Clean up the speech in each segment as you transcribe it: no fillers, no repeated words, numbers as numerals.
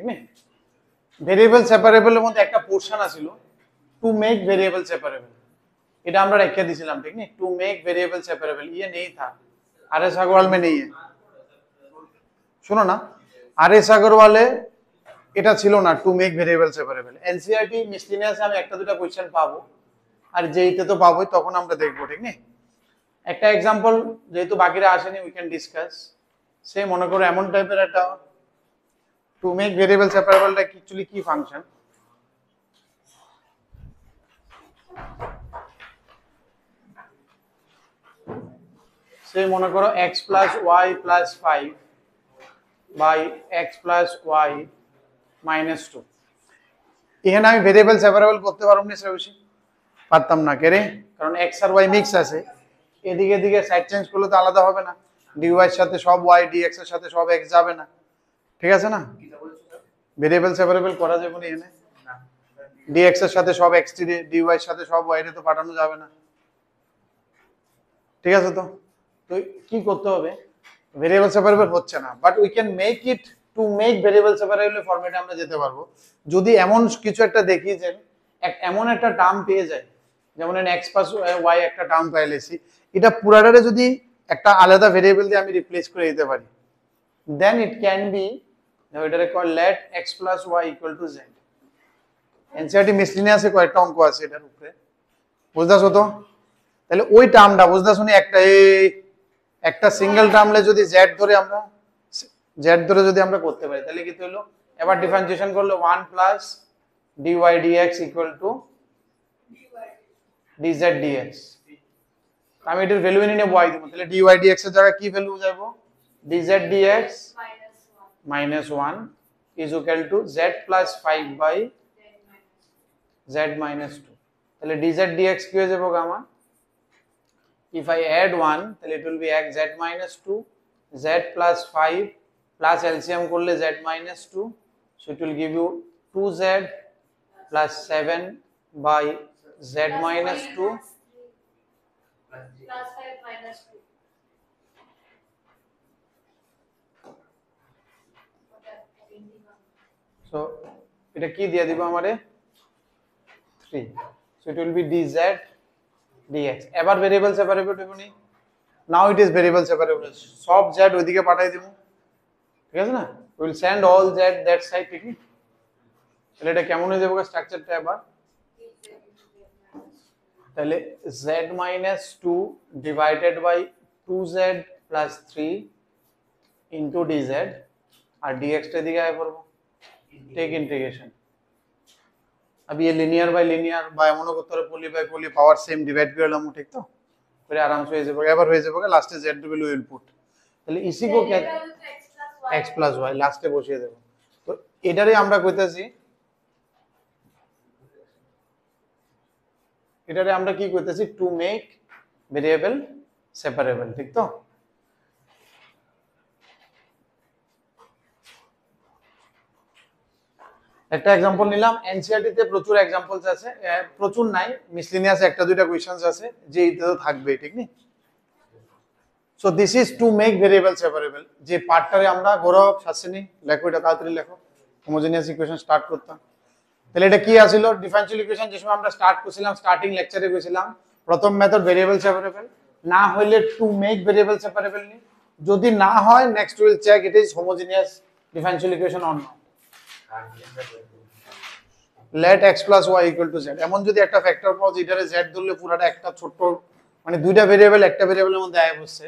ঠিক না? ভেরিয়েবল সেপারেবলের মধ্যে একটা পোর্শন আছিল টু মেক ভেরিয়েবল সেপারেবল, এটা আমরা রেখে দিয়েছিলাম ঠিক না? टू मेक वेरिएबल सेपरेबल ये नहीं था, आर.एस. अग्रवाल में नहीं है। শুনো না, আর.এস. अग्रवाले এটা ছিল না to make variable separable. NCERT মিসলিনিয়াসে আমি একটা দুটো কোশ্চেন পাবো, আর যেইতে তো পাবোই, তখন আমরা দেখবো ঠিক না? একটা एग्जांपल যেহেতু বাকিরা আসেনি, উই ক্যান ডিসকাস। সে মনে করো এমন টাইপের একটা টু মেক ভেরিয়েবল সেপারেবলটা অ্যাকচুয়ালি কি ফাংশন। সে মনে করো x plus y plus 5 by x plus y minus 2, এখানে আমি ভেরিয়েবল সেপারেবল করতে পারবো না স্যার? বেশি পারতাম না কে রে, কারণ x আর y মিক্স আছে, এদিকে এদিকে সাইড চেঞ্জ করলে তো আলাদা হবে না, dy এর সাথে সব y, dx এর সাথে সব x যাবে না, ঠিক আছে না? ভেরিয়েবল সেপারেবল করা যাবে না এখানে, dx এর সাথে সব x, dy এর সাথে সব y রে তো পাঠানো যাবে না, ঠিক আছে? তো তো কি করতে হবে, ভেরিয়েবল সেপারেবল হচ্ছে না, but we can make it two make variable separable ফরম্যাটে আমরা যেতে পারবো যদি এমন কিছু একটা দেখি যে এমন একটা টার্ম পেয়ে যায়, যেমন x প্লাস y একটা টার্ম পাইলেছি, এটা পুরাটারে যদি একটা আলাদা ভেরিয়েবল দিয়ে আমি রিপ্লেস করে দিতে পারি, দেন ইট ক্যান বি, এটারে call let x plus y equal to z। NCERT মিসলিনিয়াসে কয়েকটা অঙ্ক আছে এটার উপরে, বুঝতেছো তো? তাহলে ওই টার্মটা বুঝতে শুনি একটা সিঙ্গেল টার্মলে যদি z ধরে যদি আমরা করতে পারি, তাহলে কি হলো, এবার ডিফারেন্সিয়েশন করলে 1 plus dy dx equal two dz dx। আমি এটার ভ্যালু এনে নেব y দেব, তাহলে dy dx এর জায়গায় কি ভ্যালু যাবো, dz dx minus 1 is equal to z plus 5 by z minus 2। তাহলে dz dx কি হয়ে যাবে আমার, if I add 1 তাহলে it will be x z minus 2 z plus 5 plus LCM করলে z minus 2, so it will give you 2z plus 7 by z minus 2 plus 5 minus 2। so এটা কি দিয়ে দিব আমারে 3, so it will be dz dx। এবার variable separable হবে নি, নাও it is variable separable, সব z ওইদিকে পাঠাই দেব, ঠিক আছে না? We will send all z that side, ঠিক আছে? তাহলে এটা কেমন হয়ে যাবে স্ট্রাকচারটা এবার, তাহলে z minus 2 divided by 2z plus 3 into dz, और dx টা দিকে আয় করব, টেক ইন্টিগ্রেশন। अब ये लिनियर बाय लिनियर বা এমনও করতে পারে poly by poly, power same divide করে নিলাম, ঠিক তো? করে আরাম से হয়ে যাবে, এবার হয়ে যাবে লাস্টে z ভ্যালু উইল পুট, তাহলে ইসি কো क्या x plus y লাস্টে বসিয়ে দেব। তো এটারে আমরা কইতাছি, এটারে আমরা কি কইতাছি, টু মেক ভেরিয়েবল সেপারেবল, ঠিক তো? একটা एग्जांपल নিলাম, এনসিইআরটি তে প্রচুর एग्जांपल्स আছে, প্রচুর নাই, মিসলিনিয়াস একটা দুইটা কোশ্চেনস আছে যে এটা তো থাকবে, ঠিক নি? So this is two make variable separable, যে পার্টটারে আমরা গৌরব শাসিনী লেখো, এটা তাড়াতাড়ি লেখো, হোমোজেনিয়াস ইকুয়েশন স্টার্ট করতাম। তাহলে এটা কি আছিল, ডিফারেনশিয়াল ইকুয়েশন যে সময় আমরা স্টার্ট করছিলাম, স্টার্টিং লেকচারে কইছিলাম প্রথম মেথড ভেরিয়েবল সেপারেবল, না হইলে টু মেক ভেরিয়েবল সেপারেবল নি, যদি না হয় next will check it is homogeneous differential equation or not. let x plus y equal to z, এমন যদি একটা ফ্যাক্টর পাও যেটারে z ধরলে পুরাটা একটা ছোট, মানে দুইটা ভেরিয়েবল একটা ভেরিয়েবলের মধ্যে আয় বসছে,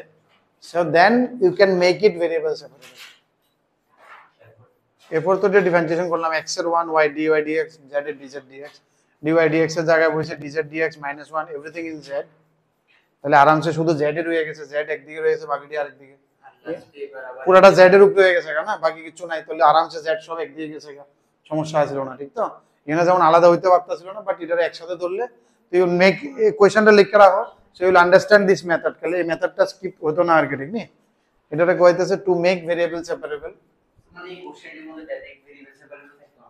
so then you can make it variable separable। এরপর তো ডিফারেন্সিয়েশন করলাম x এর 1 y dy dx z এর dz dx, dy dx এর জায়গায় বসে dz dx minus 1 everything in z, তাহলে আরামসে শুধু z এর রয়ে গেছে, z একদিকে রয়েছে বাকিটি আরেকদিকে, পুরাটা z এর উপরে হয়ে গেছে না, বাকি কিছু নাই, তাহলে আরামসে z সব একদিকে গেছে, সমস্যা ছিল না, ঠিক তো? এখানে যেমন আলাদা হইতে পারতাছিল না, বাট এটারে একসাথে ধরলে তুই মেক কোশ্চেনটা লিখে রাখো, so you will understand this method, তাহলে এই মেথডটা স্কিপ হতো না আর কি, ঠিক নি? এটারে কইতেছে টু মেক ভেরিয়েবল সেপারেবল, মানে এই কোশ্চেনের মধ্যে ডাইরেক্ট ভেরিয়েবল সেপারেবল থাকতো,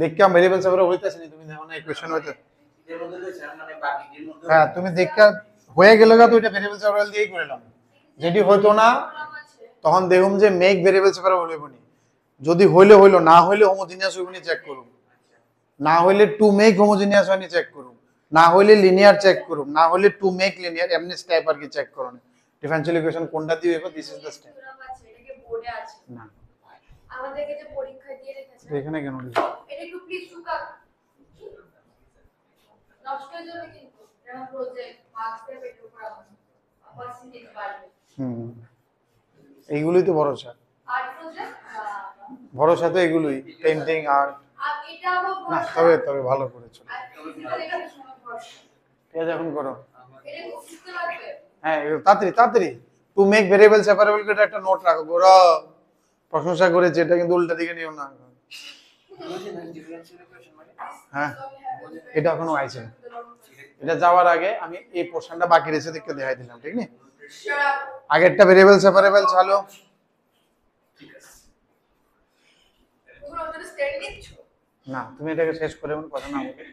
দেখা ভেরিয়েবল সেপারেবল হইতাছে না, তুমি দেখো না ইকুয়েশন হইতে, এর মধ্যে তো মানে বাকিটির মধ্যে, হ্যাঁ তুমি দেখা হয়ে গেল গা, তো এটা ভেরিয়েবল সেপারেবল দিয়েই করলাম, যেটি হতো না তখন দেখুম যে মেক ভেরিয়েবল সেপারেবল হইব নি, যদি হইলে হইলো, না হইলে হোমোজিনিয়াস হইবনি চেক করুন, না হইলে টু মেক হোমোজিনিয়াস হয়নি চেক করুন, না হইলে লিনিয়ার চেক করুন, না হইলে টু মেক লিনিয়ার, এমনি স্টেপ আর কি চেক করুন। ডিফারেনশিয়াল ইকুয়েশন কোনটা দিয়ে হইব, দিস ইজ দ্য স্টেপ। এটাকে বোর্ডে আছে না আমাদেরকে যে পরীক্ষা দিয়ে রেখেছে তো এখানে কেন লিখছো? এটা একটু প্লিজ টুকা নষ্ট হয়ে যাবে কিন্তু যেমন প্রজেক্ট মার্কস এর পেটে উপর পার্সেন্টেজ বাড়বে এইগুলোই তো ভরসা, আর প্রজেক্ট ভরসা তো এগুলোই, পেইন্টিং আর আর এটা আবার না। তবে ভালো করেছো, আর ফিজিক্যাল এটা সময় পড়ছে ঠিক আছে এখন করো। এটা খুব শিখতে লাগবে হ্যাঁ তাড়াতাড়ি তাড়াতাড়ি, টু মেক ভেরিয়েবল সেপারেবল করে একটা নোট রাখো। গোরা প্রশংসা করেছে, এটা কিন্তু উল্টা দিকে নিও না। ডিফারেনশিয়াল ইকুয়েশন মানে হ্যাঁ এটা এখনো আইছে না। এটা যাওয়ার আগে আমি এই পোর্শনটা বাকি রেখে দেখতে দেখাই দিলাম, ঠিক না? আগেরটা ভেরিয়েবল সেপারেবল চালো। ঠিক আছে পুরো ওটা স্ট্যান্ড নিচ্ছ না তুমি এটাকে শেষ করে এমন কথা না বলে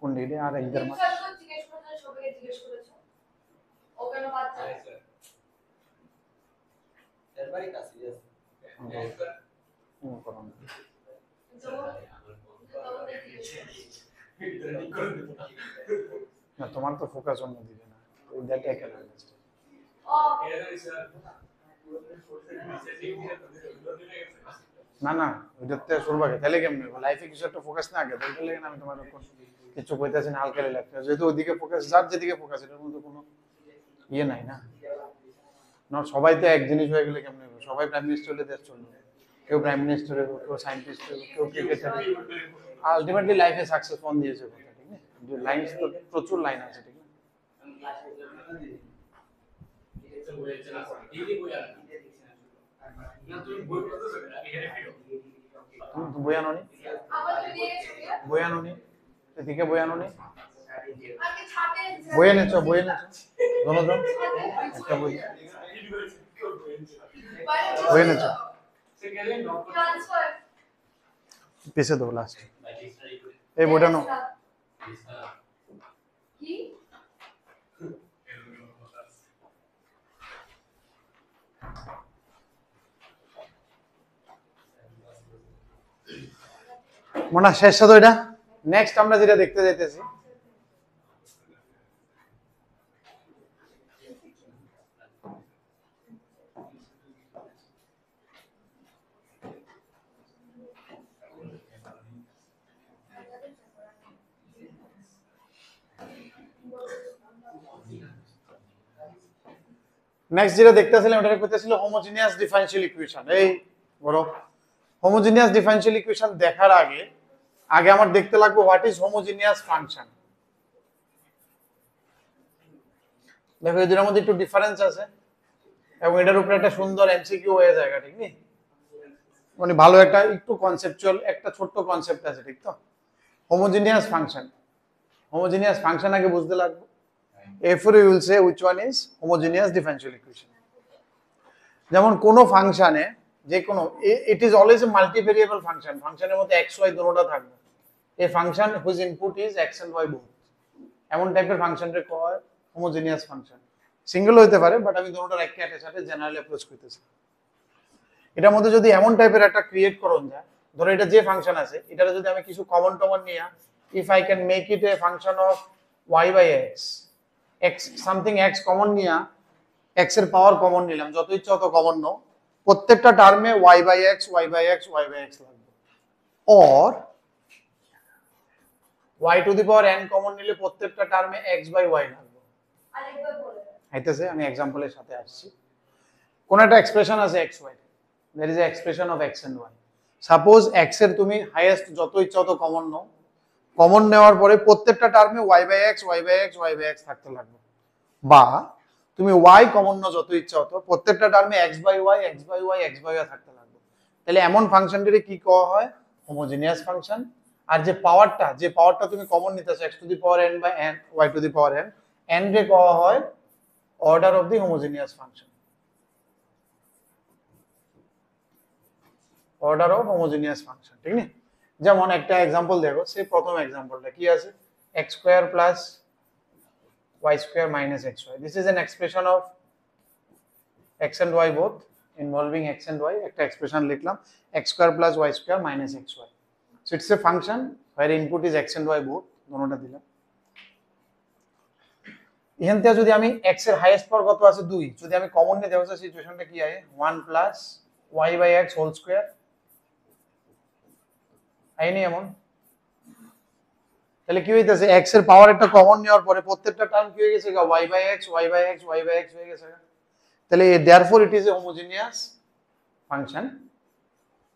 কোন ডিডে আর একবার মাস স্যার তো জিজ্ঞেস করেছে সবাইকে জিজ্ঞেস করেছে ও কেন বাচ্চা এরবারই কাছে ইয়েস করুন। না তোমার তো ফোকাস অন্য দিকে না, ওই দ্যাট একা না। ও না না ওইটাতে শুরবাকে তাহলে কেমনে লাইফে কিছু একটা ফোকাস না আগে, তাই লাগে না আমি তোমার উপর কিছু কইতাছি না, হালকা লাগছে যেহেতু ওইদিকে ফোকাস, যার যেদিকে ফোকাস এটার মধ্যে কোনো ইয়ে নাই না। না সবাই তো এক জিনিস হয়ে গেলে কেমনে হবে, সবাই প্রাইম মিনিস্টার হলে দেশ চলবে, কেউ প্রাইম মিনিস্টার হবে, কেউ সায়েন্টিস্ট হবে, কেউ ক্রিকেটার। আলটিমেটলি লাইফে সাকসেস ফোন দিয়েছে কথা, ঠিক না? যে লাইন তো প্রচুর লাইন আছে, ঠিক না? তুমি বই আনোনি, আবার তুই দিয়ে গেছিস বই আনোনি, এদিকে বই আনোনি, আগে ছাতে বই এনেছো, বই এনেছো জনজন একটা বই বই এনেছো, ট্রান্সফার পিছে দেবো লাস্ট। এই বইটা নো, কি মনে হয় শেষ তো এটা। নেক্সট আমরা যেটা দেখতে যাইতেছি, নেক্সট যেটা দেখতেছিলাম ওটা কইতেছিল হোমোজিনিয়াস ডিফারেনশিয়াল ইকুয়েশন। এই বড় হোমোজিনিয়াস ডিফারেনশিয়াল ইকুয়েশন দেখার আগে আগে আমার দেখতে লাগবে হোয়াট ইজ হোমোজিনিয়াস ফাংশন। দেখো এদের মধ্যে একটু ডিফারেন্স আছে এবং এটার উপরে একটা সুন্দর এমসিকিউ হয়ে যায়, ঠিক নেই? মানে ভালো একটা একটু কনসেপচুয়াল একটা ছোট্ট কনসেপ্ট আছে, ঠিক তো? হোমোজিনিয়াস ফাংশন, হোমোজিনিয়াস ফাংশন আগে বুঝতে লাগবে। এরপরে will say which one is homogeneous differential equation. যেমন কোন ফাংশনে যে কোনো, it is always a multivariable function, ফাংশনের মধ্যে এক্স ওয়াই দুটোটা থাকবে। এই function whose input is x and y both, এমন টাইপের ফাংশনকে কয় হয় হোমোজিনিয়াস ফাংশন। সিঙ্গেল হতে পারে বাট আমি দুটোটার একটার সাথে জেনারেলি অ্যাপ্রোচ করতেছি। এটার মধ্যে যদি এমন টাইপের একটা ক্রিয়েট করুন যায়, ধরো এটা যে ফাংশন আছে এটারে যদি আমি কিছু কমন নিয়ে, if I can make it a function of y by x, x something x common নিয়ে এক্স এর পাওয়ার কমন নিলাম, যত ইচ্ছা তত কমন নাও, প্রত্যেকটা টার্মে y by x y by x y by x লাগবে। Or y to the power n common নিলে প্রত্যেকটা টার্মে এক্স বাই ওয়াই লাগবে। আরেকবার বলে আইতেছে, আমি এক্সাম্পলের সাথে আসছি। কোন একটা এক্সপ্রেশন আছে x y, that is a expression of x and y. Suppose x এর তুমি হাইয়েস্ট যত ইচ্ছা তত কমন নাও, কমন নেওয়ার পরে প্রত্যেকটা টার্মে y by x y by x y by x থাকতে লাগবে। বা তুমি ওয়াই কমন নাও যত ইচ্ছা হতো, প্রত্যেকটা টার্মে x by y x by y x by y থাকতে লাগবে। তাহলে এমন ফাংশনটিকে কি করা হয়? Homogeneous function. আর যে পাওয়ারটা তুমি কমন নিতেছো x to the power n by n y to the power n, n রে করা হয় order of the homogeneous function, order of homogeneous function, ঠিক না? যেমন একটা এক্সাম্পল দেখো, সেই প্রথম এক্সাম্পলটা কি আছে, x square plus y square minus xy. This is an expression of x and y both involving x and y. একটা expression লিখলাম x square plus y square minus xy. So it's a function where input is x and y both, দোনোটা দিলাম। এখান থেকে যদি আমি x এর highest পাওয়ার কত আছে 2, যদি আমি কমন নিয়ে দেখো সিচুয়েশনটা কি হয় 1 plus y by x whole square আইনি এমন, তাহলে কি হইতাছে x এর পাওয়ার একটা কমন নেওয়ার পরে প্রত্যেকটা টার্ম কি হয়ে গেছে y by x y by x y by x হয়ে গেছে। তাহলে therefore it is a homogeneous function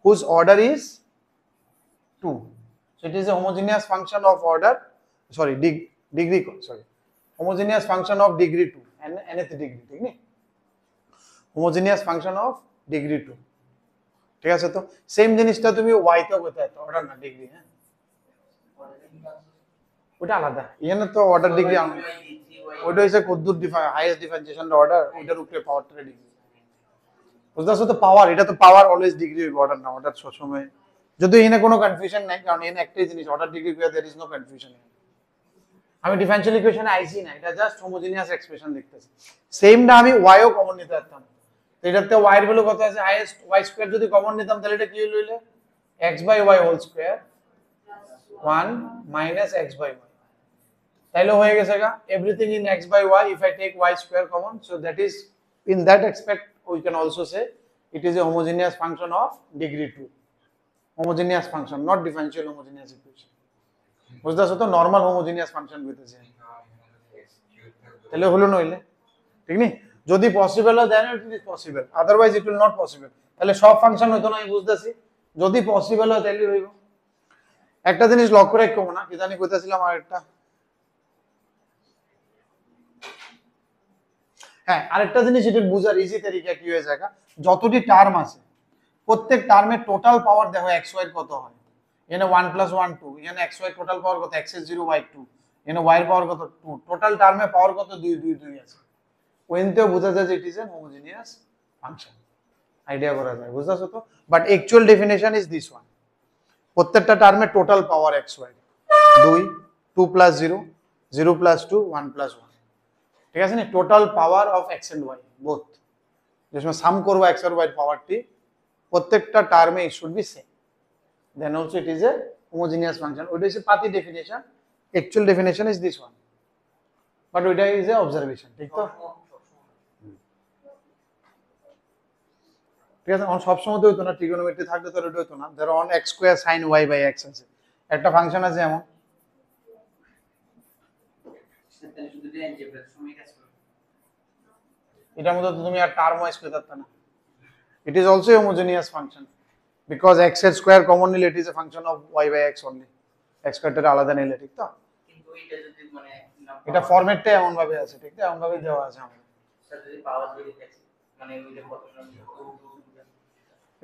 whose order is 2. So it is a homogeneous function of order, degree, homogeneous function of degree 2 and nth degree, ঠিক না? homogeneous function of degree 2, ঠিক আছে? তো same জিনিসটা তুমি y তে করতে পারো, অর্ডার না ডিগ্রি, হ্যাঁ ওটা আলাদা, এখানে তো অর্ডার ডিগ্রি ওইটা হচ্ছে কদ্দুর হাইয়েস্ট ডিফারেন্সিয়েশন অর্ডার, ওইটার উপরে পাওয়ারটা ডিগ্রি, বুঝতে পারছো তো? পাওয়ার, এটা তো পাওয়ার অলওয়েজ ডিগ্রি হইবে, অর্ডার না, অর্ডার সবসময়, যদি এখানে কোনো কনফিউশন নাই, কারণ এখানে একটাই জিনিস অর্ডার ডিগ্রি করে, देयर इज নো কনফিউশন। আমি ডিফারেনশিয়াল ইকুয়েশনে আইছি না, এটা জাস্ট হোমোজেনিয়াস এক্সপ্রেশন দেখতেছি। সেমটা আমি y ও কমন নিতে পারতাম, তো এটাতে y এর ভ্যালু কত আছে হাইয়েস্ট, y স্কয়ার যদি কমন নিতাম তাহলে এটা কি হইলো x by y whole square 1 minus x by y, তাইলে হয়ে গেছে গা everything in x by y if I take y square common, so that is in that aspect we can also say it is a homogeneous function of degree 2, homogeneous function, not differential homogeneous equation, বুঝতে পারছো তো? Normal homogeneous function কইতেছে, তাহলে হলো নইলে, ঠিক নি? যদি পসিবল হয় then it is possible, otherwise it will not possible. তাহলে সব ফাংশন হইতো না, আমি বুঝতেছি, যদি পসিবল হয় তাহলে হইব। একটা জিনিস লক্ষ্য রাখো না, কি জানি কইতাছিলাম আরেকটা, হ্যাঁ আরেকটা জিনিস এটা বুঝার ইজি তরিকা কি হয়ে যায়, যতটি টার্ম আছে প্রত্যেক টার্মের টোটাল পাওয়ার দেখো x y এর কত হয়, এখানে 1 + 1 2, এখানে x y টোটাল পাওয়ার কত, x এর 0 y 2, এখানে y এর পাওয়ার কত 2, টোটাল টার্মে পাওয়ার কত 2 2 2 আছে, ওইতেও বোঝা যায় যে it is an homogeneous function, idea করা যায়, বুঝছো তো? But actual definition is this one, প্রত্যেকটা টার্মে টোটাল পাওয়ার x y 2 2 + 0 0 + 2 1 + 1, ঠিক আছে না? Total power of x and y both, যেসময় সাম করব x আর y এর পাওয়ারটি প্রত্যেকটা টার্মে it should be same, then also it is a homogeneous function. ওইটা হচ্ছে পাতি definition, actual definition is this one, but ওইটা ইজ এ অবজারভেশন, ঠিক তো? ঠিক আছে, সব সময় তো হইতো না, ট্রিগোনোমেট্রি থাকলে তো ওটা হইতো না, ধরো on x square sin y by x আছে, একটা ফাংশন আছে এমন, তাহলে শুধু দিয়ে অ্যালজেব্রার সময় কাজ করবে, এটার মধ্যে তো তুমি আর টার্ম ওয়াইজ করতে পারত না। It is also homogeneous function because x এর স্কয়ার কমন নিলে it is a function of y by x only, x স্কয়ারটা আলাদা নিলে, ঠিক তো? কিন্তু এটা যদি মানে এটা ফরম্যাটটা এমন ভাবে আছে, ঠিক তো? এমন ভাবে দেওয়া আছে আমাদের, স্যার যদি পাওয়ার যদি থাকে মানে ওইটা কত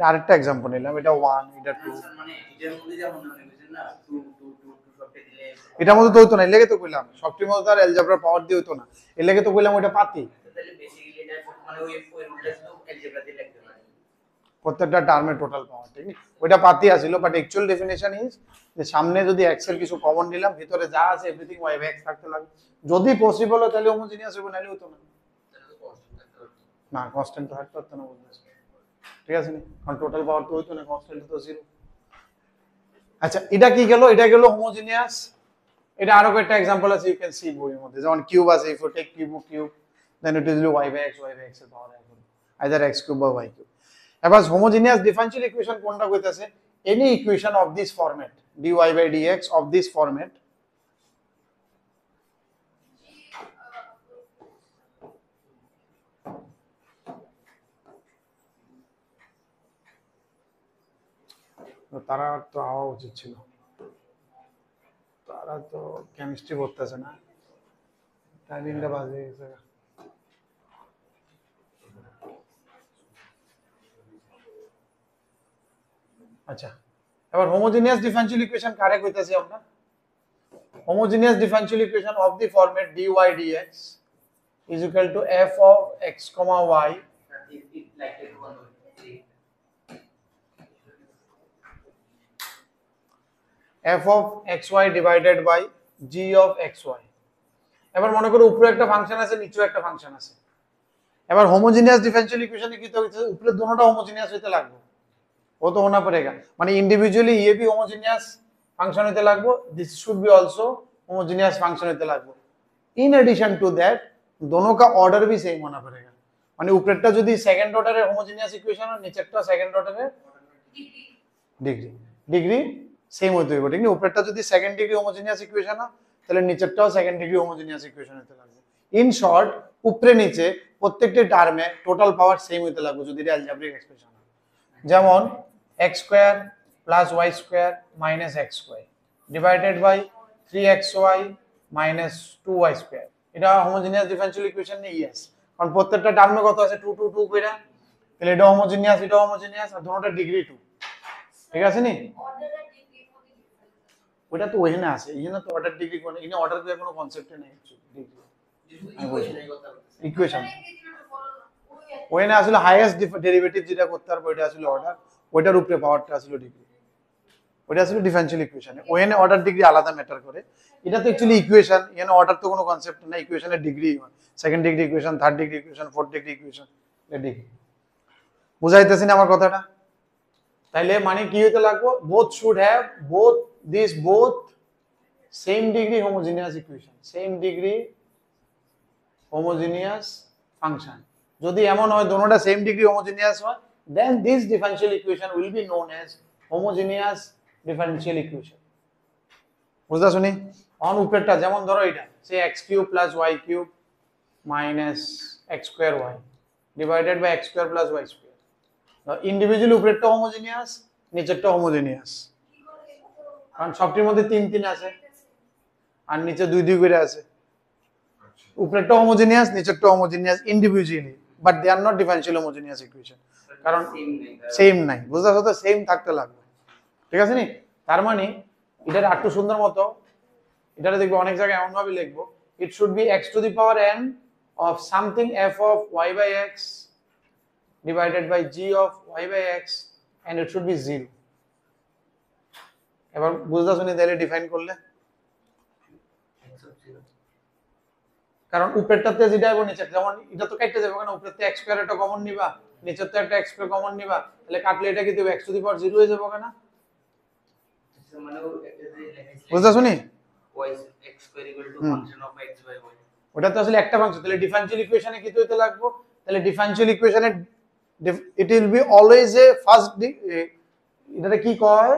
আরেকটা एग्जांपल নিলাম, এটা 1 এটা 2, মানে এটার মধ্যে যেমন মনে বুঝেন না 2 2 2 2 সবটা দিলে এটার মধ্যে তো হইতো না, এর লেগে তো কইলাম সবটির মধ্যে তার অ্যালজেব্রা পাওয়ার দিয়ে হইতো না, এর লেগে তো কইলাম ওইটা পাতি, তাহলে বেসিক্যালি এটা মানে ওই রুলটা শুধু অ্যালজেব্রা দিয়ে লিখতে পারে, প্রত্যেকটা টার্মের টোটাল পাওয়ার, ঠিক না? ওইটা পাতি আছিল, বাট অ্যাকচুয়াল ডেফিনিশন ইজ যে সামনে যদি x এর কিছু কমন নিলাম, ভিতরে যা আছে এভরিথিং y বাই x থাকতে লাগবে, যদি পসিবল হয় তাহলে হোমোজেনিয়াস হবে, নাইলে হতো না, না কনস্ট্যান্ট তো থাকতে হতো না, বুঝছো? ঠিক আছে নি, কারণ টোটাল পাওয়ার তো হইতো না, কনস্ট্যান্ট তো 0। আচ্ছা এটা কি গেল, এটা গেল হোমোজেনিয়াস। এটা আরো একটা एग्जांपल আছে, ইউ ক্যান সি বইয়ের মধ্যে, যেমন কিউব আছে, if you take cube then it is y by x এর পাওয়ার আইদার x কিউব বা y কিউব। এবার হোমোজেনিয়াস ডিফারেনশিয়াল ইকুয়েশন কোনটা কইতাছে, any equation of this format dy by dx of this format তারা তো হওয়া উচিত ছিল, তারা তো কেমিস্ট্রি পড়তেছে না, টাইমিংটা বাজে গেছে। আচ্ছা এবার হোমোজেনিয়াস ডিফারেনশিয়াল ইকুয়েশন কারে কইতাছি আমরা, homogeneous differential equation of the format dy dx is equal to f of x, y it like এর বন্ধ f of xy divided by g of xy এবার মনে করো উপরে একটা ফাংশন আছে, নিচেও একটা ফাংশন আছে। এবার হোমোজিনিয়াস ডিফারেনশিয়াল ইকুয়েশনে কি তো উপরে দুটোটা হোমোজিনিয়াস হইতে লাগবে, ও তো होना पड़ेगा, মানে ইন্ডিভিজুয়ালি ये भी হোমোজিনিয়াস ফাংশন হইতে লাগবে, this should be also homogeneous function হইতে লাগবে। इन एडिशन टू दैट दोनों का ऑर्डर भी सेम होना पड़ेगा, মানে উপরেরটা যদি সেকেন্ড অর্ডারের হোমোজিনিয়াস ইকুয়েশন হয়, নিচেরটা সেকেন্ড অর্ডারের ডিগ্রি ডিগ্রি সেম হইতে হবে, ঠিক না? উপরেরটা যদি সেকেন্ড ডিগ্রি হোমোজিনিয়াস ইকুয়েশন হয়, তাহলে নিচেরটাও সেকেন্ড ডিগ্রি হোমোজিনিয়াস ইকুয়েশন হইতে লাগবে। ইন শর্ট, উপরে নিচে প্রত্যেকটি টার্মে টোটাল পাওয়ার সেম হইতে লাগবে যদি এটা অ্যালজেব্রিক এক্সপ্রেশন হয়। যেমন x square plus y square minus x square divided by 3xy minus 2y square, এটা হোমোজিনিয়াস ডিফারেনশিয়াল ইকুয়েশন নেই? ইয়েস, কারণ প্রত্যেকটা টার্মে কত আছে 2 2 2 কইরা, তাহলে এটা হোমোজিনিয়াস, এটা হোমোজিনিয়াস, আর দুটোটা ডিগ্রি 2, ঠিক আছে নি? অর্ডারের ডিগ্রি ওটা তো ওখানে আছে, এখানে তো অর্ডার ডিগ্রি কোন, এখানে অর্ডার এর কোনো কনসেপ্টই নেই ডিগ্রি ইকুয়েশন। ওখানে আসলে হাইয়েস্ট ডেরিভেটিভ যেটা করতে পারবো এটা আসলে অর্ডার, ওইটার উপরে পাওয়ারটা আসলে ডিগ্রি, ওটা আসলে ডিফারেনশিয়াল ইকুয়েশন। ওখানে অর্ডার ডিগ্রি আলাদা ম্যাটার করে, এটা তো অ্যাকচুয়ালি ইকুয়েশন, এখানে অর্ডার তো কোনো কনসেপ্ট না, ইকুয়েশনের degree second degree equation, third degree equation, fourth degree equation, এটা ডিগ্রি। বুঝাইতেছি না আমার কথাটা? তাইলে মানে কি হইতে লাগবে, both should have both same degree homogeneous equation, same degree homogeneous function। যদি এমন হয় দুটোটা সেম ডিগ্রি হোমোজিনিয়াস হয়, then this differential equation will be known as homogeneous differential equation। বুঝতা শুনি? অন উপরেরটা যেমন ধরো এটা say x³ + y³ - x² y divided by x² + y²। Individually উপরেরটা হোমোজিনিয়াস, নিচেরটা হোমোজিনিয়াস, কারণ সবটির মধ্যে 3 3 আছে আর নিচে 2 2 করে আছে। উপরেরটা হোমোজিনিয়াস, নিচেরটা homogeneous individually, but they are not differential homogeneous equation, কারণ সেম নাই। বুঝতে পারছো? সেম থাকতে লাগবে, ঠিক আছে নি? তার মানে এটা একটু সুন্দর মতো এটা দেখবো অনেক জায়গায় এমন ভাবে লিখবো, ইট should B x⁴n of something f of y/x divided by g of y/x and it should be 0। এবার বুঝতে শুনি তাহলে ডিফাইন করলে, কারণ উপরেরটাতে যেটা এবং নিচের, যেমন এটা তো কেটে যাবে, কারণ উপরেতে x² একটা কমন নিবা, নিচের তো একটা x² কমন নিবা, তাহলে কাটলে এটা কি দেবে x⁴0 হয়ে যাবে না? মানে বুঝতে শুনি x² ফাংশন অফ x/y, ওটা তো আসলে একটা ফাংশন, তাহলে ডিফারেনশিয়াল ইকুয়েশনে কি হইতে লাগবে, তাহলে ডিফারেনশিয়াল ইকুয়েশনে it will be always a first এটা কি কয়,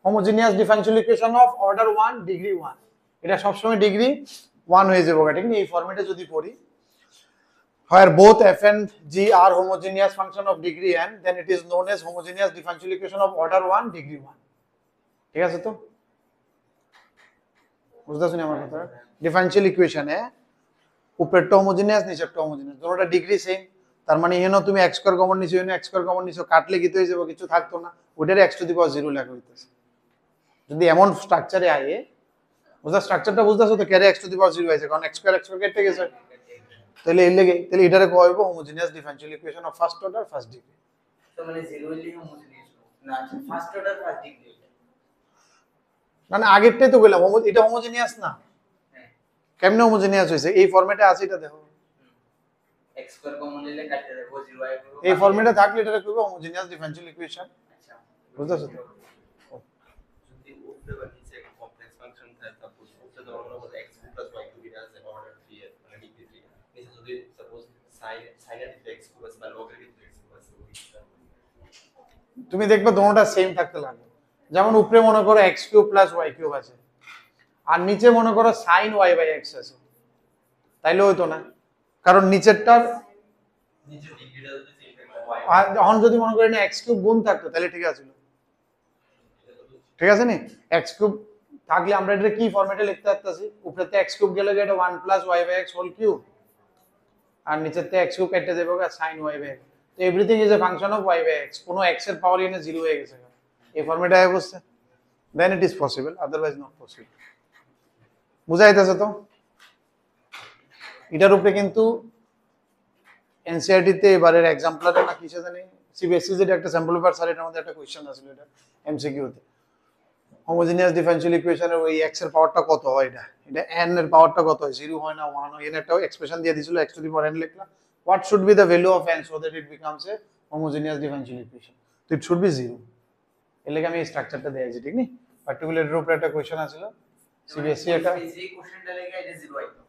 homogeneous differential equation of order 1 degree 1, এটা সব সময় ডিগ্রি 1 হয়ে যাবে, ঠিক না? এই ফরম্যাটে যদি পড়ি, where both f and g are homogeneous function of degree n, then it is known as homogeneous differential equation of order 1 degree 1। ঠিক আছে তো? বুঝতে শুনি আমার কথা? ডিফারেনশিয়াল ইকুয়েশনে উপরেরটা হোমোজিনিয়াস, নিচেরটা হোমোজিনিয়াস, দুটোটা ডিগ্রি সেম, তার মানে এখানেও তুমি x² কমন নিছো, এখানে x² কমন নিছো, কাটলে কি হয়ে যাবে, কিছু থাকতো না, ওটারে x⁴0 লেখা হইতেছে। যদি এমন স্ট্রাকচারে আয়ে, বুঝা স্ট্রাকচারটা বুঝতেছো তো, কেন x⁴0 হয়েছে, কারণ x² কেটে গেছে, তাহলে এর লাগি, তাহলে এটারে কয় হবে homogeneous differential equation of first order first degree. তো মানে 0 হইলে হোমোজিনিয়াস না, ফার্স্ট অর্ডার ফার্স্ট ডিগ্রি, মানে আগেরটাই তো বললাম এটা হোমোজিনিয়াস না, কেমনে হোমোজিনিয়াস হয়েছে, এই ফরম্যাটে আছে, এটা দেখো x² কমন নিলে কাটে যাবে 0 আই, এই ফরম্যাটে থাকলে এটারে কইবো হোমোজিনিয়াস ডিফারেনশিয়াল ইকুয়েশন। আচ্ছা বুঝতেছো তো? যদি উপরে বা নিচে একটা কমপ্লেক্স ফাংশন থাকে, তারপর উপরে ধরো আমরা বলি x2 + y2 এটা আছে অর্ডার 3 এর, মানে ডিগ্রি 3, নিচে যদি সাপোজ sin এর ক্ষেত্রে x2 আছে বা log এর ক্ষেত্রে x2 আছে, তুমি দেখবে দুটোটা সেম থাকতে লাগবে। যেমন উপরে মনে করো x³ + y³ আছে, আর নিচে মনে করো sin y/x আছে, তাইলে হইতো না, কারণ নিচেরটার নিচে ডিগ্রিটা যদি চেঞ্জ হয় y, আর যখন যদি মনে করি না x³ গুণ থাকতো তাহলে ঠিক আছে, ঠিক আছে নি? x³ থাকলে আমরা এটা কি ফরম্যাটে লিখতে পারতাছি, উপরেতে x³ গেলে এটা 1 + y/x হোল কিউব, আর নিচেতে x³ কেটে যাবে sin y/x, তো everything is a function of y/x, কোনো x এর পাওয়ার এনে 0 হয়ে গেছে, এই ফরম্যাটে আয় বসছে, then it is possible, otherwise not possible. বুঝাইতেছে তো? এটার উপরে কিন্তু এনসিআরটি তে এবারের এক্সাম্পলারে না কিসে জানি সিবিএসসি যেটা একটা স্যাম্পল পেপার স্যার, এটার মধ্যে একটা কোশ্চেন আছিল, এটা এমসিকিউ তে হোমোজিনিয়াস ডিফারেনশিয়াল ইকুয়েশনের ওই x এর পাওয়ারটা কত হয়, এটা n এর পাওয়ারটা কত হয়, 0 হয় না 1 হয়, এর একটা এক্সপ্রেশন দিয়ে দিছিল x to the power n লিখলাম, what should be the value of n so that it becomes a homogeneous differential equation, তো it should be 0, এর লাগি আমি এই স্ট্রাকচারটা দেইছি, ঠিক নি? পার্টিকুলার এর উপরে একটা কোশ্চেন আছিল সিবিএসসি এটা, যে কোশ্চেনটা লেখা এটা 0 আইতো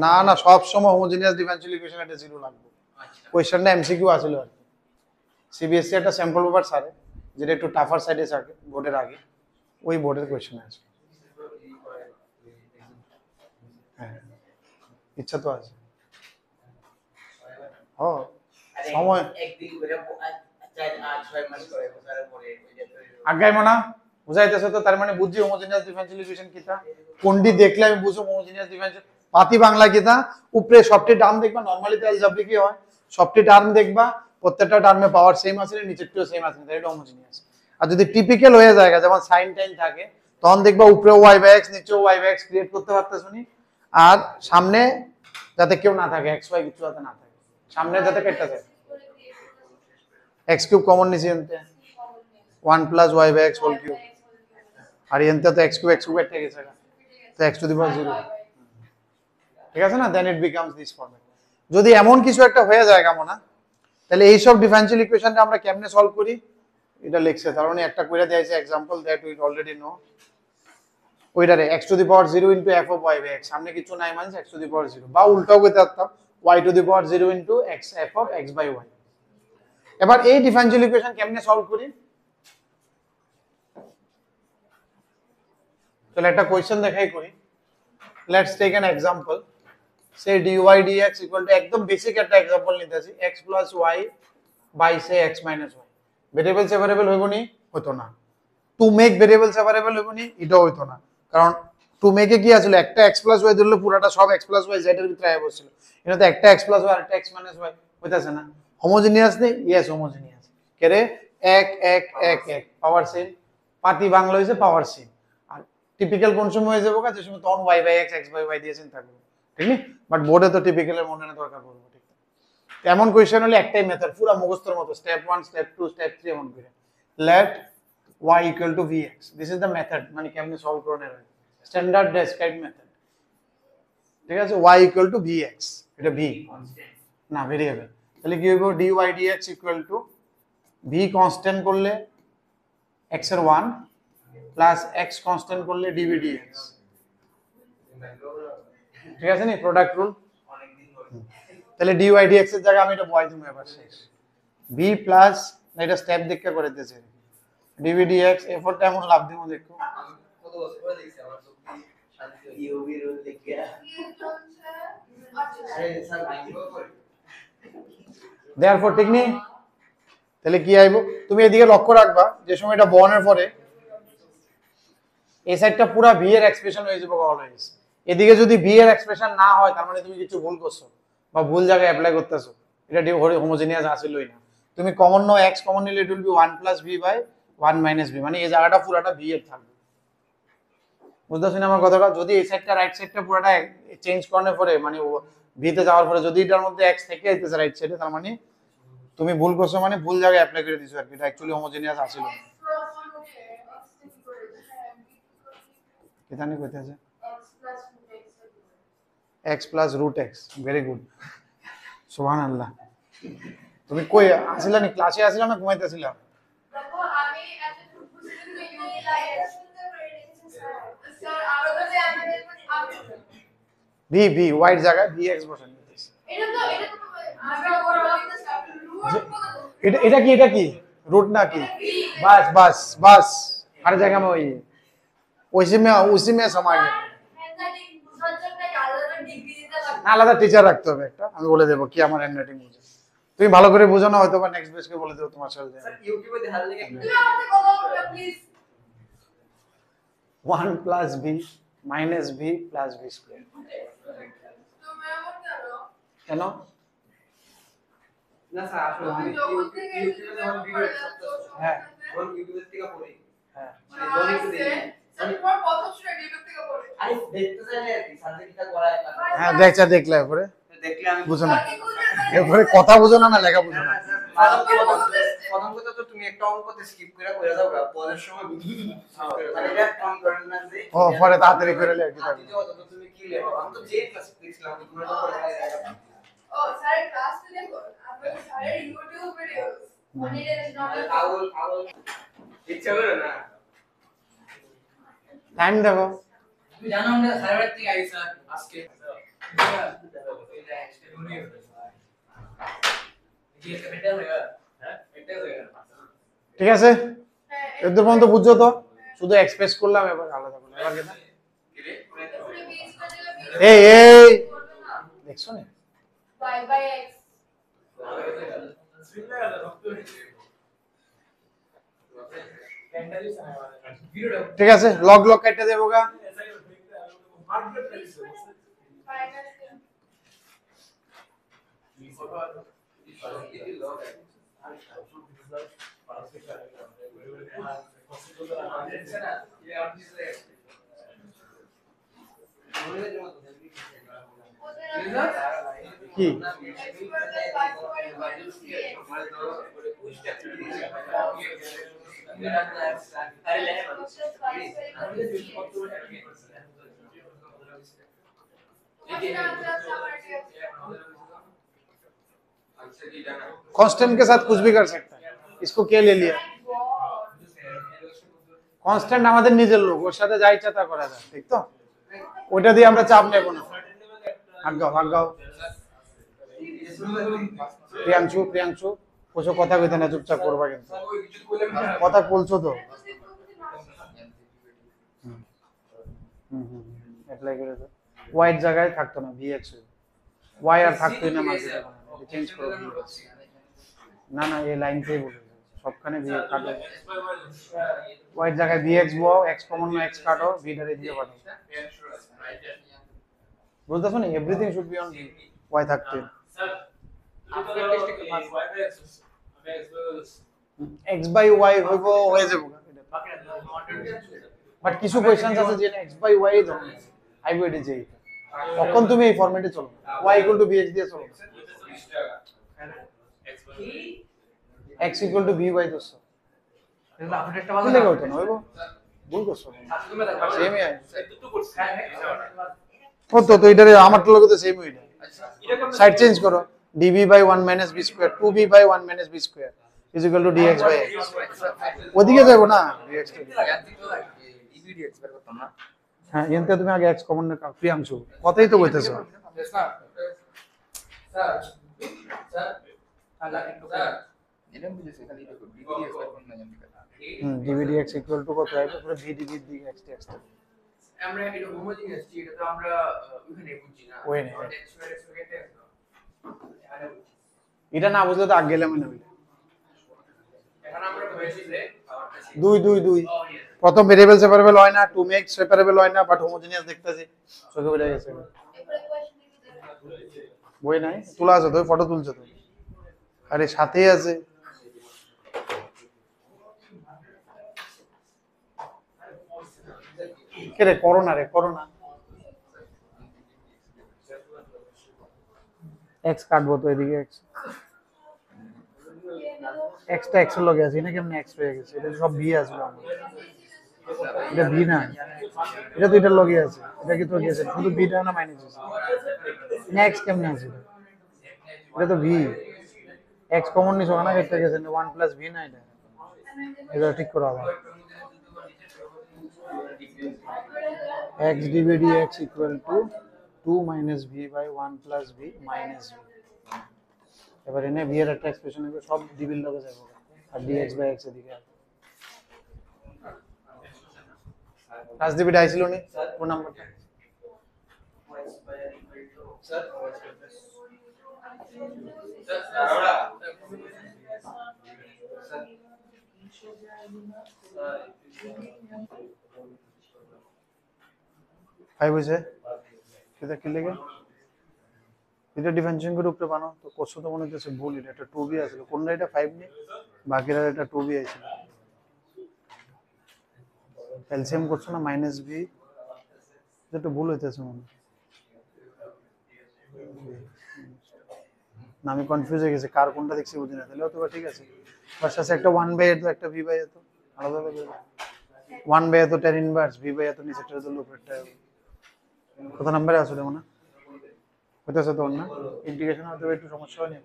না না সব সময় হোমোজিনিয়াস ডিফারেনশিয়াল ইকুয়েশন এটা 0 লাগবে, আচ্ছা কোশ্চেনটা এমসিকিউ আছিল আর কি, সিবিএসসি একটা স্যাম্পল পেপার সারে যেটা একটু টাফার সাইডে থাকে বোর্ডের আগে, ওই বোর্ডের কোশ্চেন আছে। হ্যাঁ ইচ্ছা তো আছে, ও সময় একদিন করে 4-8-6 মাস করে বসার পরে ওই যে আগাই মানা বুঝাইতেছে, তো তার মানে বুঝছি হোমোজিনিয়াস ডিফারেনশিয়াল ইকুয়েশন কিটা, কোনটি দেখলে আমি বুঝো হোমোজিনিয়াস ডিফারেনশিয়াল, পাতি বাংলা কিটা, উপরে সবটি টার্ম দেখবা, নরমালি তো অ্যালজেব্রা কি হয় সবটি টার্ম দেখবা, প্রত্যেকটা টার্মে পাওয়ার সেম আছে, নিচেরটিও সেম আছে, তাই এটা হোমোজিনিয়াস। আর যদি টিপিক্যাল হয়ে যায় যেমন সাইন টাইন থাকে, তখন দেখবা উপরে y/x নিচেও y/x ক্রিয়েট করতে পারতেছ নি, আর সামনে যাতে কেউ না থাকে x y কিছু যাতে না থাকে, সামনে যাতে কেটে যায় x কিউব কমন নিছি এনতে 1 প্লাস y/x হোল কিউব, আর এনতে তো x কিউব কেটে গেছে, তো x টু দি পাওয়ার 0, ঠিক আছে না? দেন ইট বিকামস দিস ফর্মেট। যদি এমন কিছু একটা হয়ে যায় কেমন না, তাহলে এই সব ডিফারেনশিয়াল ইকুয়েশনটা আমরা কেমনে সলভ করি এটা লিখছে, তার মানে একটা কইরা দিয়েছে example that we already know, ওইটারে x to the power 0 into f of y/x, সামনে কিছু নাই মানে x টু দি পাওয়ার 0, বা উল্টাও কইতে পারতাম y two the power 0 into x f of x/y। এবার এই ডিফারেনশিয়াল ইকুয়েশন কেমনে সলভ করি, তাহলে একটা কোশ্চেন দেখাই করি, let's take an example, say dy dx equal to, একদম বেসিক একটা एग्जांपल নিতেছি, x plus y by say x minus y, variable separable হইব নি? হতো না। টু মেক ভেরিয়েবল সেপারেবল হইব নি? এটাও হইতো না, কারণ টু মেকে কি আছিল, একটা x প্লাস y ধরলে পুরাটা সব x প্লাস y z এর ভিতরে আইব ছিল, এটা তো একটা x প্লাস y আর একটা x মাইনাস y হইতাছে না। হোমোজিনিয়াস নেই? Yes homogeneous. কে রে? 1 1 1 1 পাওয়ার সেম, পাতি বাংলা হইছে পাওয়ার সেম। আর টিপিক্যাল কোন সময় হয়ে যাবো, যে সময় তখন y/x x/y দিয়ে চিন্তা করব, ঠিক নি? বাট বোর্ডে তো টিপিক্যালের মনে না দরকার পড়বে, ঠিক? এমন কোশ্চেন হলে একটাই মেথড, পুরো মুখস্থের মতো, স্টেপ 1 স্টেপ 2 স্টেপ 3 এমন করে, let y equal to vx, this is the method, মানে কেমনে সলভ করনের হয়, স্ট্যান্ডার্ড ডেসক্রাইব মেথড, ঠিক আছে? y equal to vx, এটা v না ভেরিয়েবল, তাহলে কি হবে, dy dx equal to v constant করলে x এর 1 প্লাস x কনস্ট্যান্ট করলে dv dx, ঠিক আছে নি? Product rule. তাহলে dy dx এর জায়গায় আমি এটা বয় দিমু এবার, শেষ। v প্লাস এটা স্টেপ দেখে করে দিতেছি, dv dx এফোর্ট এমন লাভ দিমু দেখো, কত বছর পরে দেখছি আমার তো শান্তি ইউভি রুল দেখে আরে স্যার আইবো করে দেয়ারফর ঠিক নেই? তাহলে কি আইবো, তুমি এদিকে লক্ষ্য রাখবা, যে সময় এটা বর্নের পরে এই সাইডটা পুরো v এর এক্সপ্রেশন হয়ে যাবে অলওয়েজ, এদিকে যদি v এর এক্সপ্রেশন না হয় তার মানে তুমি কিছু ভুল করছো বা ভুল জায়গায় অ্যাপ্লাই করতেছো, এটা হোমোজিনিয়াস আসলেই না। তুমি কমন নাও, x কমন নিলে it will be 1 plus v by 1 minus v, মানে এই জায়গাটা পুরোটা v এর থাকবে, বুঝতেছেন আমার কথাটা? যদি এই সাইডটা রাইট সাইডটা পুরোটা চেঞ্জ করার পরে, মানে v তে যাওয়ার পরে যদি এটার মধ্যে x থেকে আইতেছে রাইট সাইডে, তার মানে তুমি ভুল করছো, মানে ভুল জায়গায় অ্যাপ্লাই করে দিছো আর কি, এটা অ্যাকচুয়ালি হোমোজিনিয়াস আসল না। কিতানি কইতেছে x plus root x, very good, সুবহানাল্লাহ। তুমি কই আসিলা নি, ক্লাসে আসিলা না ঘুমাইতেছিলা? দেখো আমি এত বুঝতে তুমি লাগে শুনতে পারি স্যার প্রথমে আমি v হোয়াইট জায়গায় vx বসান দিতেছি, এটা তো আমরা বড় রুট এটা কি रूट ना की, बस बस बस हर जगह में वही है, उसी में समा गया। না আলাদা টিচার রাখতে হবে একটা, আমি বলে দেবো কি আমার হ্যান্ডরাইটিং বুঝে, তুমি ভালো করে বুঝো না, হয়তো বা নেক্সট বেসকে বলে দেবো তোমার সাথে। স্যার ইউটিউবে দেখার লাগে তুমি আমাকে কথা বলো please. 1 plus b minus b plus b square, তুমি এমন করো কেন? না স্যার আসলে তুমি যখন থেকে ইউটিউবে যখন ভিডিও দেখছো হ্যাঁ কোন ইউটিউব থেকে পড়ি হ্যাঁ মানে যখন একটু দেখি তোমার প্রথম স্টুডেন্ট ইউটিউব থেকে পড়ে আরে দেখতে চাই না আর কি সাবজেক্ট কিটা করায় হ্যাঁ দেখলে এরপরে দেখলে আমি বুঝো না, এরপরে কথা বুঝো না, না লেখা বুঝো না। ম্যাডাম কি বলতে প্রথম কথা তো তুমি একটা অঙ্কতে স্কিপ করে দাও গা পরের সময় মানে এটা অন করেন না যে ও পরে তাড়াতাড়ি করে লে আর কি থাকবে। দ্বিতীয় কথা তো তুমি কি লেখো আমি তো যে ক্লাস দেখছিলাম তুমি তো ও স্যার ক্লাস তো দেখো আপনি স্যারের ইউটিউব ভিডিওস মনিটর নর্মাল আউল ইচ্ছা করে না টাইম দেখো। তুমি জানো আমরা সার্ভার থেকে আইছি স্যার আজকে ঠিক আছে এত পর্যন্ত বুঝছো তো, শুধু এক্সপ্রেস করলাম, এবার আলাদা করলাম। এবার কেন পুরো বিএসটা দিলে এই এই দেখছো না বাই এক্স ঠিক আছে, লগ লগ কেটে দেবো গা। কি कांस्टेंट के साथ कुछ भी कर सकता है, इसको क्या ले लिया? কনস্ট্যান্ট আমাদের নিজের লোক, ওর সাথে যা ইচ্ছা তা করা যায়, ঠিক তো? ওটা দিয়ে আমরা চাপ নেব না। আগাও প্রিয়াংশু ওসব কথা কইতে না, চুপচাপ করবা কিন্তু। কথা বলছো তো অ্যাপ্লাই করে দাও। ওয়াইড জায়গায় থাকতো না, ভিএক্স ওয়াই আর থাকতোই না মার্কেটে, চেঞ্জ করো ভিএক্স। না এই লাইনটাই বলে সবখানে ভিএক্স কাটো, ওয়াইড জায়গায় ভিএক্স বও, এক্স কমন না এক্স কাটো, ভিটারে দিয়ে পাঠাও। বুঝতেছো না? Everything should be on y থাকতে। এক্স বাই ওয়াই হইব, হয়ে যাবো। বাট কিছু কোশ্চেনস আছে যে এক্স বাই ওয়াই দাও, হাইব্রিড যে তখন তুমি এই ফরম্যাটে চলো, ওয়াই ইকুয়াল টু ভিএক্স দিয়ে চলো, x equal to v y দোস্ত। এটা আপডেটটা কি লেখা হতো না হইব? ভুল করছো, সেমই আছে। ও তো এটারে আমারটা লগে তো সেমই হইলো। সাইড চেঞ্জ করো, dv by 1 minus b square 2b by 1 minus b square is equal to dx by x। ওদিকে যাব না, dx ইবিডিএক্স বের করতাম না হ্যাঁ, এনতে তুমি আগে x কমন না, প্রিয়াংশু কথাই তো কইতেছো। স্যার এটা বুঝেছি খালি এটা ইবিডিএক্স বের করতে না জানি dv dx equal to কত হবে? পুরো v dv dx dx আমরা এটা হোমোজিনিয়াস, এটা তো আমরা ওখানে বুঝছি না। ওই নেই, এটা না বুঝলে তো আগে গেলাম না। এখন আমরা হয়েছে যে দুই প্রথম ভেরিয়েবল সেপারেবল হয় না, টু মেক সেপারেবল হয় না, বাট হোমোজেনিয়াস দেখতেছি, চোখে পড়ে গেছে। বই নাই তোলা আছে তো, ফটো তুলছো তো? আরে সাথেই আছে। কে রে? করোনা এক্স কাটবো তো, এদিকে এক্স এক্সটা এক্স এর লগে আছে, এটা কেমনে এক্স হয়ে গেছে? এটা সব ভি আসবে আমার, এটা ভি না, এটা তো এটার লগে আছে, এটা কি তো গেছে শুধু ভিটা না মাইনাস আছে, এক্স কেমনে আছে? এটা তো ভি, এক্স কমন নিছো না, এটা গেছে 1 প্লাস ভি না, এটা ঠিক করা হবে। x dv dx equal to 2 minus v by 1 plus v minus v। এবার এনে v এর একটা এক্সপ্রেশন হবে, সব dv এর লগে যাবে আর dx by x এদিকে আসবে। রাজদীপ আইছিল নি কোন নাম্বারটা? ফাইভ হয়েছে, এটা কি লেগে এটা ডিফারেন্সিয়েশন করে উপরে বানাও তো, কোশ্চেন তো মনে হচ্ছে ভুল, এটা একটা 2b আছে, কোনটা এটা 5 নি, বাকিরা এটা 2b আছে। এলসিএম করছো না মাইনাস b, এটা ভুল হইতেছে মনে, না আমি কনফিউজ হয়ে গেছি কার কোনটা দেখছি বুঝি না, তাহলে তো ঠিক আছে। ফার্স্ট আছে একটা 1/a তো একটা v/a তো আলাদা আলাদা 1/a তো tan ইনভার্স, v/a তো নিচেরটা তো উপরেরটা। কত নম্বরে আসলে মনে হইতেছে তো না ইন্টিগ্রেশন হতে একটু সমস্যা হয়নি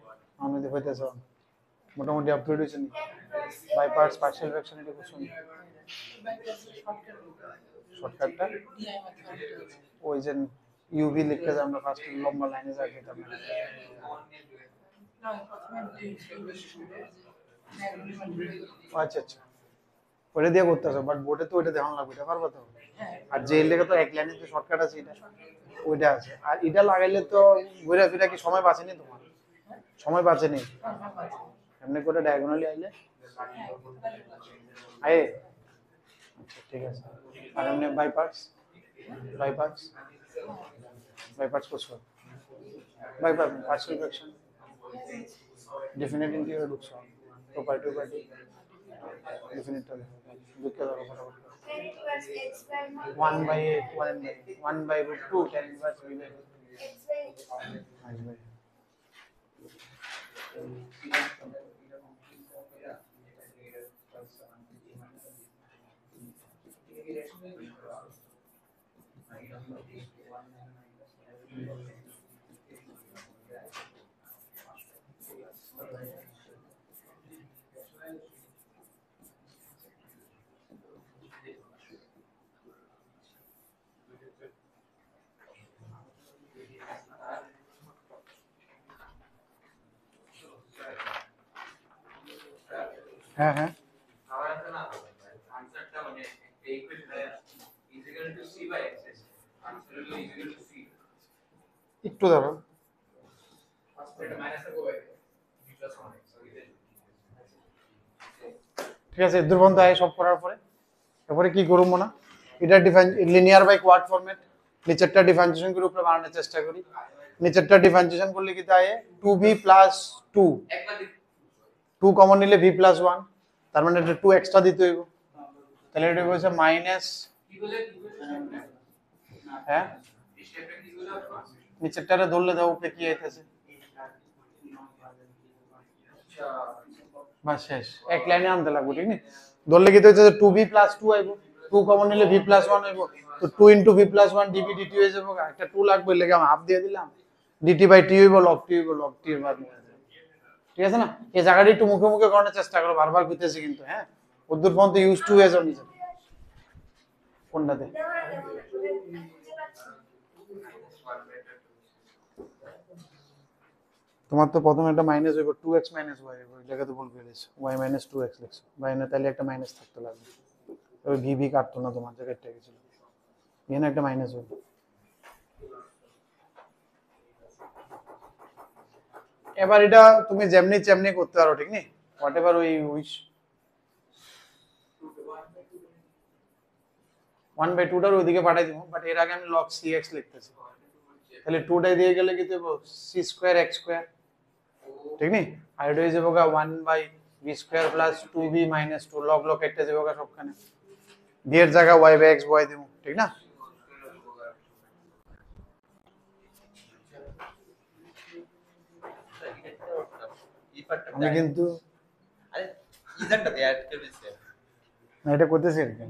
আমাদের হইতেছে মোটামুটি আপডেট হয়েছে নি বাই পার্টস পার্শিয়াল ফ্র্যাকশন এটা কোশ্চেন শর্টকাটটা ওই যে ইউভি লিখতে যে আমরা ফার্স্ট লম্বা লাইনে যাই এটা আচ্ছা আচ্ছা ওটা দিয়ে করতেছো, বাট বোর্ডে তো ওইটা দেখানো লাগবে, এটা পারবো তো। আর যে লেগে তো এক লাইনে যে শর্টকাট আছে এটা ওইটা আছে, আর এটা লাগাইলে তো ঘুরে ফিরে কি সময় বাঁচেনি তোমার, সময় বাঁচেনি এমনি করে ডায়াগোনালি আইলে আয়ে আচ্ছা ঠিক আছে। আর এমনি বাই পার্টস করছো by part partial fraction definite integral ঢুকছো প্রপার্টি ডেফিনেট হবে ঢুকে যাবে ফটাফট 1/a 1/√2 tan inverse v/a হ্যাঁ হ্যাঁ আমার একটা না আনসারটা মানে এই ইকুয়েশনে equal to c by x answer হলো ইকুয়াল টু c একটু দাঁড়াও এটা মাইনাস করব ভাই b প্লাস 1x ঠিক আছে দূর পর্যন্ত আয় সব করার পরে তারপরে কি করব না এটা লিনিয়ার বাই কোয়াড ফরম্যাট নিচেরটা ডিফারেন্সিয়েশন করে উপরে বানানোর চেষ্টা করি, নিচেরটা ডিফারেন্সিয়েশন করলে কি তাই 2b প্লাস 2 একবার 2 কমন নিলে v প্লাস 1 তার মানে এটা 2 এক্সট্রা দিতে হইব, তাহলে এটা হচ্ছে মাইনাস কি বলে হ্যাঁ স্টেপটা কি বলে নিচেরটারে ধরলে দাও উপরে কি আইতেছে বাস শেষ এক লাইনে আনতে লাগবে ঠিক না, ধরলে কি হচ্ছে 2b প্লাস 2 আইবো 2 কমন নিলে v প্লাস 1 আইবো তো 2 into v plus 1 dv dt হয়ে যাবে, একটা 2 লাগবে লেগে আমি হাফ দিয়ে দিলাম dt বাই t হইবো log t হইবো log t এর বাদ ঠিক আছে না। এই জায়গাটা একটু মুখে মুখে করার চেষ্টা করো, বারবার কইতেছি কিন্তু হ্যাঁ উদ্দূর পর্যন্ত ইউজ টু হয়ে যাও নিজে কোনটাতে তোমার তো প্রথমে একটা মাইনাস হইব 2x মাইনাস y হইব, এই জায়গাতে ভুল করে দিয়েছো y মাইনাস 2x লিখছো y না তাহলে একটা মাইনাস থাকতে লাগবে, তবে v কাটতো না তোমার জায়গায় কেটে গেছিল, এখানে একটা মাইনাস হইব। এবার এটা তুমি যেমনি তেমনি করতে পারো ঠিক নেই হোয়াট এভার উই উইশ 1/2টার ওইদিকে পাঠাই দিব, বাট এর আগে আমি log cx লিখতেছি, তাহলে 2টাই দিয়ে গেলে কি দেব c স্কয়ার x স্কয়ার ঠিক নেই, আর এটা হয়ে যাবে 1/v square plus 2b minus 2 log log কেটে যাবে সবখানে b এর জায়গা y বাই x y দেব ঠিক না। আমি কিন্তু আরে ইজারটা দিয়ে অ্যাড করে দিছে না এটা করতেছি আর কি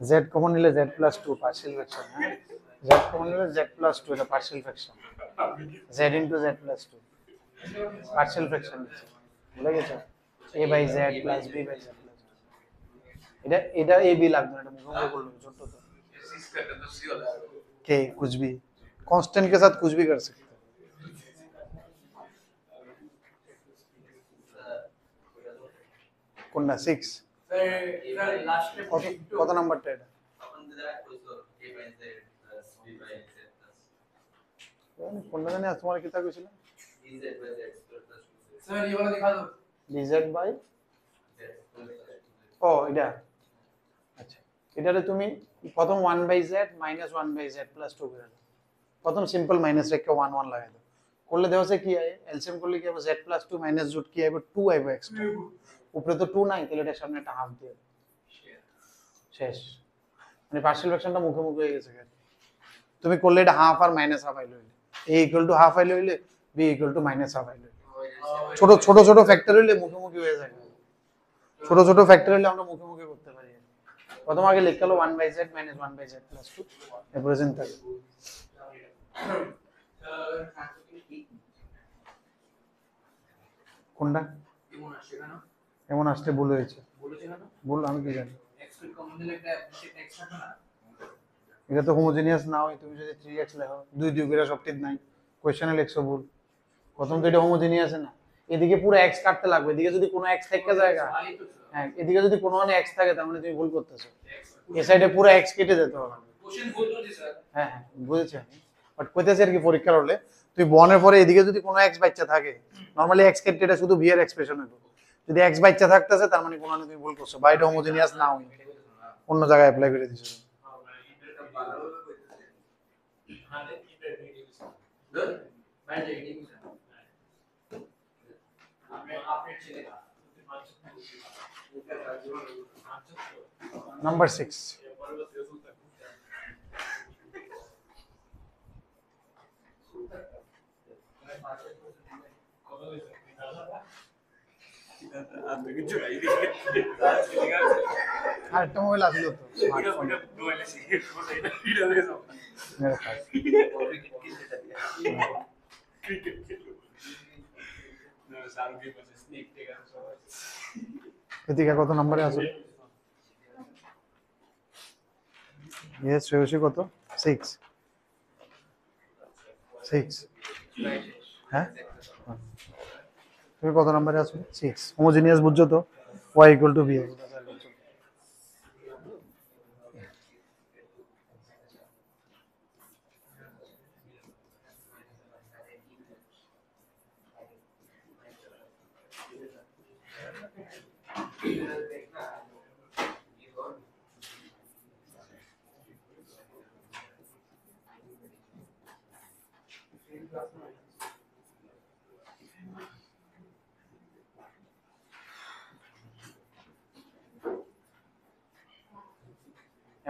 z কমন নিলে z প্লাস 2 পার্শিয়াল ফ্র্যাকশন হ্যাঁ z কমন নিলে z প্লাস 2 এটা partial fraction z into z plus 2 partial fraction ভুলে গেছো a by z plus b by z plus এটা a b লাগবে না, এটা মুখে করলো ছোট তো c স্কয়ারটা তো c होला के कुछ भी कांस्टेंट के साथ कुछ भी कर सकते हैं। কোনটা 6 এবার লাস্টে কত নাম্বারটা এটা তখন যেটা কইছো a by z plus b by z plus কোনটা জানি আজ তোমার কিতা কইছিল dz by z square plus 2z sir ये वाला दिखा दो dz বাই z ও এটা আচ্ছা এটারে তুমি প্রথম 1/z মাইনাস 1/z প্লাস 2 করে দাও, প্রথম সিম্পল মাইনাস রেখে 1 1 লাগাই দাও, করলে দেখো সে কি আয় এলসিএম করলে কি হবে z প্লাস 2 মাইনাস জুট কি আইবে 2 আইবে এক্সট্রা, উপরে তো 2 নাই তাহলে এটার সামনে একটা হাফ দিয়ে দাও শেষ, মানে পার্শিয়াল ফ্র্যাকশনটা মুখে মুখে হয়ে গেছে। তুমি করলে এটা হাফ আর মাইনাস হাফ আইলে হইলে a ইকুয়াল টু হাফ আইলে হইলে b equal to minus half I. ছোট ছোট ছোট ফ্যাক্টর হইলে মুখোমুখি হয়ে যায়, ছোট ছোট ফ্যাক্টর হইলে আমরা মুখোমুখি করতে পারি। প্রথম আগে লিখতে হলো 1/z মাইনাস 1/z প্লাস 2 এরপরে চিন্তা করি কোনটা এমন আসতে ভুল হয়েছে, ভুল আমি কি জানি। এটা তো হোমোজেনিয়াস না হয়, তুমি যদি 3x লেখো 2 2 করে সব ঠিক নাই, কোশ্চেনে লিখছো ভুল। প্রথম তো এটা হোমোজেনিয়াস না, এদিকে পুরো x কাটতে লাগবে, এদিকে যদি কোনো x থেকে জায়গা, হ্যাঁ এদিকে যদি কোনো মানে x থাকে তার মানে তুমি ভুল করতেছো, এই সাইডে পুরো x কেটে যেতে হবে। হ্যাঁ হ্যাঁ বুঝেছি আমি, বাট কইতেছি আর কি পরীক্ষার হলে তুই বনের পরে এদিকে যদি কোনো x বাচ্চা থাকে, নরমালি x কেটে এটা শুধু v এর এক্সপ্রেশন হবে, যদি x বাচ্চা থাকতেছে তার মানে কোনো মানে তুমি ভুল করছো, বা এটা হোমোজেনিয়াস না হয় অন্য জায়গায় অ্যাপ্লাই করে দিছো। নাম্বার 6 আরেকটা মোবাইল আসলো তো স্মার্টফোন মেরে পাস। এদিকে কত নম্বরে আছো? ইয়েস শ্রেয়সী কত? 6 6 হ্যাঁ তুমি কত নম্বরে আছো? 6 হোমোজেনিয়াস বুঝছো তো, y ইকুয়াল টু b।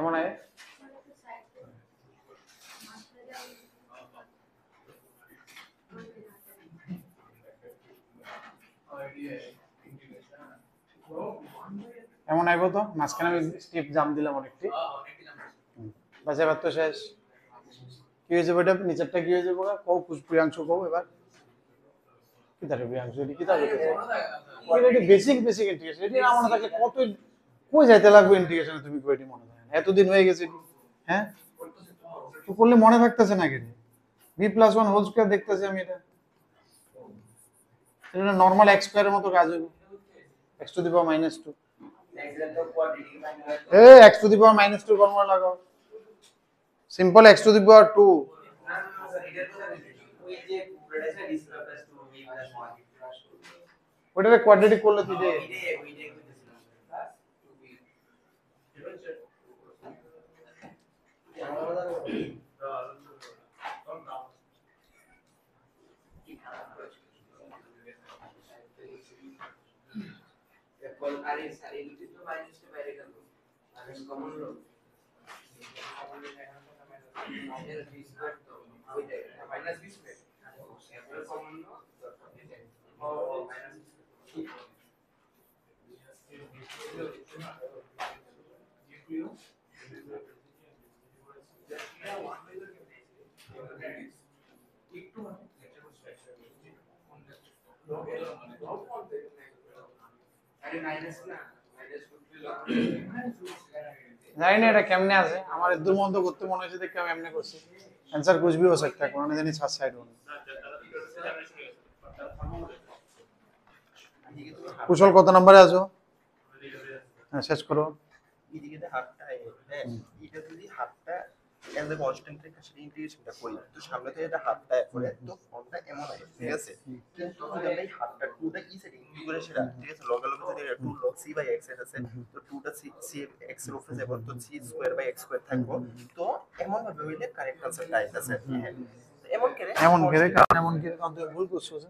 এমন আয় এমন আইবো তো, মাঝখানে আমি স্টিপ জাম দিলাম অনেকটি, বাস এবার তো শেষ। কি হয়েছে বেটা, নিচেরটা কি হয়েছে বলা কও, প্রিয়াংশু কও এবার কি তারে প্রিয়াংশু এটি কি তারে এটা বেসিক বেসিক ইন্টিগ্রেশন, এটি না মনে থাকলে কত কই যাইতে লাগবে ইন্টিগ্রেশনে, তুমি কই এটি মনে থাকে না, এতদিন হয়ে গেছে এটি, হ্যাঁ তো করলে মনে থাকতেছে না কেন, b+1 হোল স্কয়ার দেখতেছি আমি, এটা নরমাল x স্কয়ারের মতো কাজ হবে, x to the power -2 x to the power -2 ফর্মুলা লাগাও, simple x to the power 2 ওটারে কোয়াড্রেটিক করলে তুই যে জানি না এটা কেমনে আছে, আমার এদুর মন্দ করতে মনে হচ্ছে দেখে আমি এমনি করছি, आंसर कुछ भी हो सकता है, कोने জানি সাত সাইড হবে। কুশল কত নম্বরে আছো? হ্যাঁ শেষ করো। এদিকে হাফটা হ্যাঁ এটা যদি হাফটা এন্ড দ্য কনস্ট্যান্ট থেকে সেটা ইন্টিগ্রেশনটা করি তো সামনে থেকে এটা হাফটা করে তো ফর্মটা এমন হয়, ঠিক আছে, কিন্তু যদি আমরা এই হাফটা 2টা কি সেটা ইন্টিগ্রেশন ঠিক আছে, লগে লগে যদি 2 log c বাই x এর আছে তো 2টা c x এর উপরে যাব তো c square by x square থাকবো, তো এমন ভাবে হইলে কারেক্ট আনসারটা আইতাছে। এমন করে কারণ তুই ভুল করছিস,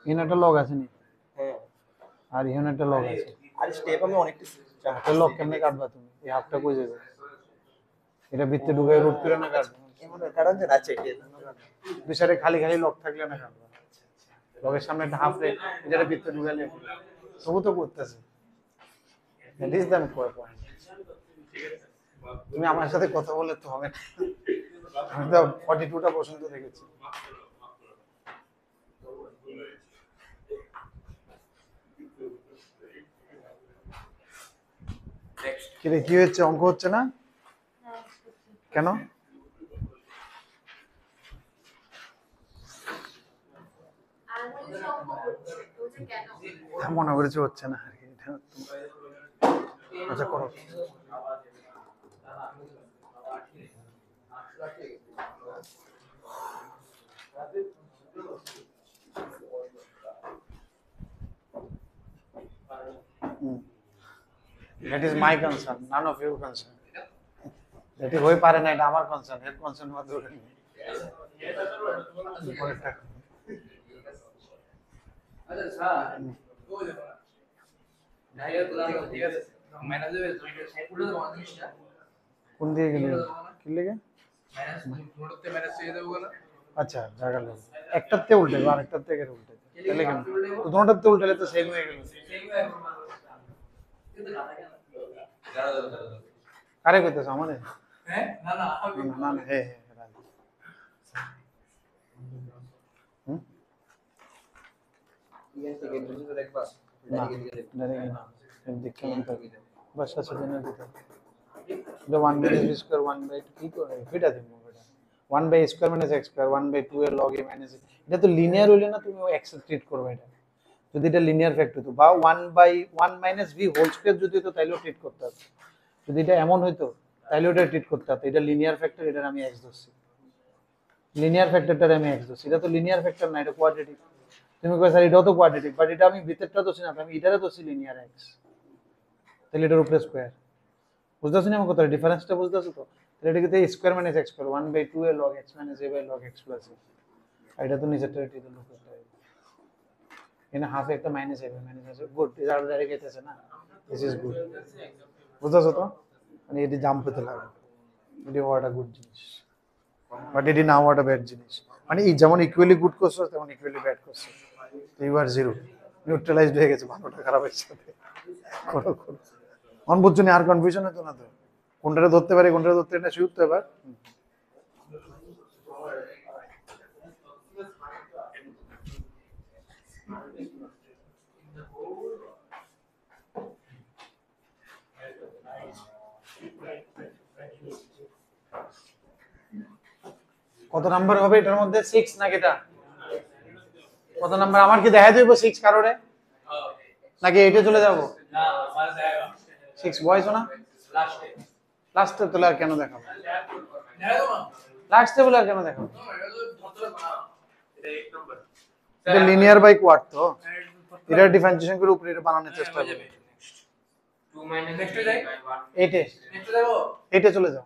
এখানে একটা লগ আছে নি, হ্যাঁ আর এখানে একটা লগ আছে, আর স্টেপ আমি অনেকটা লগ কেমনে কাটবা তুমি, এই হাফটা কই যাবে, এটা ভিতরে ঢুকাই রুট করে না কাটবে, এমন কারণ যে আছে দুই সাইডে খালি খালি লক থাকলে না কাটবে, লকের সামনে একটা হাফ রেট যেটা ভিতরে ঢুকালে তবু তো করতেছে। দিস দ্যাম পয়েন্ট, তুমি আমার সাথে কথা বলে তো হবে না, আমি তো 42টা পর্যন্ত দেখেছি। কি রে, কি হচ্ছে, অঙ্ক হচ্ছে না কেন? আর বলি অঙ্ক করছে তো যে কেন মনে করেছে হচ্ছে না আর কি, আচ্ছা করো। That is my concern, none of your concern. That is হয়ে পারে না, এটা আমার কনসার্ন, এর কনসার্ন হওয়ার দরকার নেই। আচ্ছা স্যার ওই দেখো না ডাইরেক্ট ঠিক আছে ম্যানেজার সাইড করে দেবো জিনিসটা কোন দিকে গেলে কি লেগে? মাইনাস নোটতে ম্যানেজ করে দেবো না। আচ্ছা জায়গা লোক একটাতে উল্টে আরেকটার থেকে উল্টে তাহলে কেন? তো দুটোটাতে উল্টালে তো সেম হয়ে গেল। কারে কইতেছ আমারে? হ্যাঁ না না আমি না না হ্যাঁ হ্যাঁ হুম ঠিক আছে গেট বুঝতে দেখবা না না দেখতে মন থাকি বাস আছে জেনে দিতে যে 1 বাই s স্কয়ার 1 বাই কি করে ফিটা দিন এটা 1 by square minus x square 1 by 2 এর log a মাইনাস এটা তো লিনিয়ার হইলে না তুমি x ট্রিট করবে এটা, যদি এটা লিনিয়ার ফ্যাক্ট হতো বা 1 by 1 minus v whole square যদি হতো তাইলেও ট্রিট করতে হতো, যদি এটা এমন হইতো তাইলে ওটা ট্রিট করতে হতো। এটা লিনিয়ার ফ্যাক্টর, এটার আমি x ধরছি, লিনিয়ার ফ্যাক্টরটার আমি x ধরছি, এটা তো লিনিয়ার ফ্যাক্টর না, এটা কোয়াড্রেটিক। তুমি কই স্যার এটাও তো কোয়াড্রেটিক, বাট এটা আমি ভিতরটা ধরছি না, আমি এটারে ধরছি লিনিয়ার x, তাহলে এটার উপরে স্কয়ার। বুঝতেছ না আমার কথা, ডিফারেন্সটা বুঝতেছো তো? তাহলে এটা কি square minus x square 1 by 2 a log x minus a by log x plus a, আর এটা তো নিচেরটা এটা লুক করতে হবে, এখানে হাফ একটা মাইনাস a বাই মাইনাস আছে, গুড, এটা আর ডাইরেক্ট এসেছে না, দিস ইজ গুড। বুঝতেছো তো? মানে এটি জাম্প হতে লাগে, এটি হওয়াটা গুড জিনিস, বাট এটি না হওয়াটা ব্যাড জিনিস। মানে এই যেমন ইকুয়ালি গুড করছো তেমন ইকুয়ালি ব্যাড করছো, তো ইউ আর জিরো, নিউট্রালাইজড হয়ে গেছে ভালোটা খারাপের সাথে। করো করো অন বুঝছো না, আর কনফিউশন হতো না তো, কোনটারে ধরতে পারি কোনটারে ধরতে না শুরু তো এবার। কত নাম্বার হবে এটার মধ্যে? 6 নাকি এটা? কত নাম্বার আমার কি দেখাই দেব 6 কারোরে নাকি এইটা চলে যাব? না আমার দেখাও 6 বয়স না লাস্টে লাস্টে তোলে আর কেন দেখাবো? দেখাও না লাস্টে বলে আর কেন দেখাবো? এটা তো ধরতে না এটা 1 নাম্বার এটা লিনিয়ার বাই কোয়াড তো, এটা ডিফারেন্সিয়েশন করে উপরে এটা বানানোর চেষ্টা করব। 2 মাইনাস নেক্সট যাই এইটে নেক্সট যাবো এইটে চলে যাও।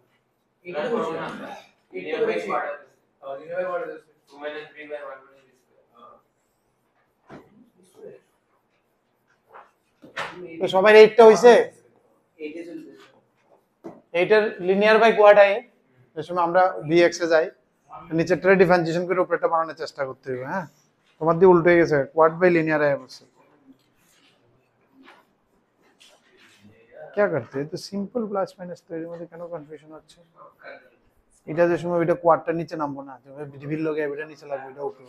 এটা করব না এটা by quarter linear by quarter 2 minus 3 by 1 তো সবাই এইটটা হইছে, এইটা চলবে এইটার লিনিয়ার বাই কোয়াড আই, এই সময় আমরা bx এ যাই, নিচেরটা ডিফারেন্সিয়েশন করে উপরেরটা বানানোর চেষ্টা করতে হবে। হ্যাঁ তোমার দিয়ে উল্টো হয়ে গেছে, কোয়াড বাই লিনিয়ার আই বলছে। क्या करते हैं तो सिंपल प्लस माइनस, तो এর মধ্যে কেন কনফিউশন হচ্ছে? এটা যে সময় এটা কোয়াডটা নিচে নামবো না, তবে ডিভিল লগে এটা নিচে লাগবে, এটা উপরে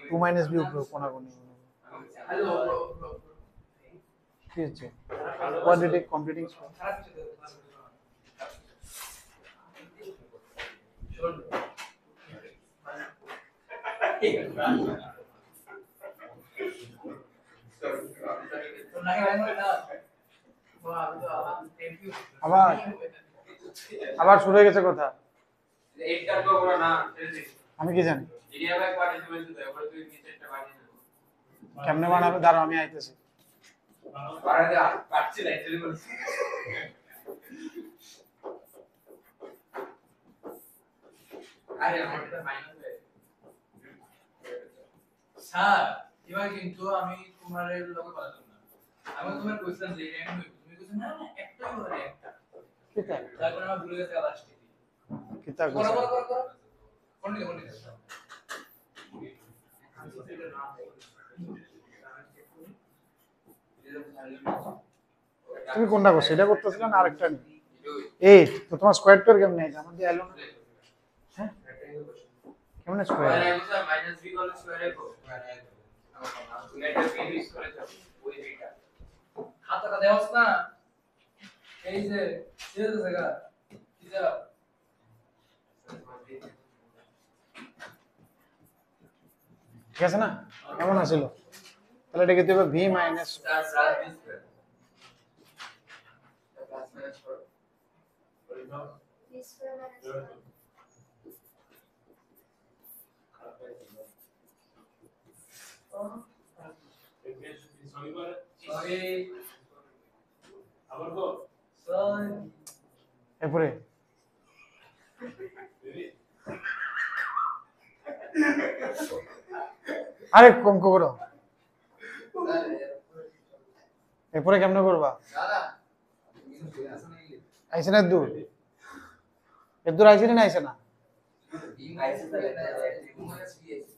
2 মাইনাস b উপরে কোনাকুনি হ্যালো কি হচ্ছে কোয়াড্রেটিক কমপ্লিটিং। আবার আবার শুরু হয়ে গেছে কথা, 8 কাট করব না ছেড়ে দিই আমি কি জানি লিনিয়ার বাই কোয়ার্টার তুমি তো এবার তুই নিচেরটা বানিয়ে দাও কেমনে বানাবে, দাঁড়াও আমি আইতেছি। বাড়াতে পারছি না এটাই বলছি আরে আমারটা মাইনাস হয়ে স্যার এবার কিন্তু আমি তোমার লগে কথা বললাম না, আমি তোমার কোশ্চেন দেই না, তুমি কোশ্চেন না না একটাই বলে একটা কিতা তারপর আমি ভুলে গেছি লাস্টে কিতা করো করো করো করো তুমি কোনটা করছো, এটা করতেছিলে না আরেকটা নেই? 8 তো তোমার স্কয়ার টু কেমনে আছে আমাদের এলো না? হ্যাঁ কেমনে square? Minus b whole square a কো লেটার বি ইউজ করে যাও ওই এইটা খাতাটা দেওয়াস না এই যে ছেড়ে দে জায়গা কি যা ঠিক আছে না? কেমন আছিল? তাহলে এটাকে দিবে v minus plus plus B square plus minus করো B square minus 1. সরি আবার গো সরি এরপরে আরে কম করো, এরপরে কেমনে করবা? দাদা আইছে না দূর, এর দূর আইছে না আইছে না? আইসি তাহলে মাইনাস বি আছে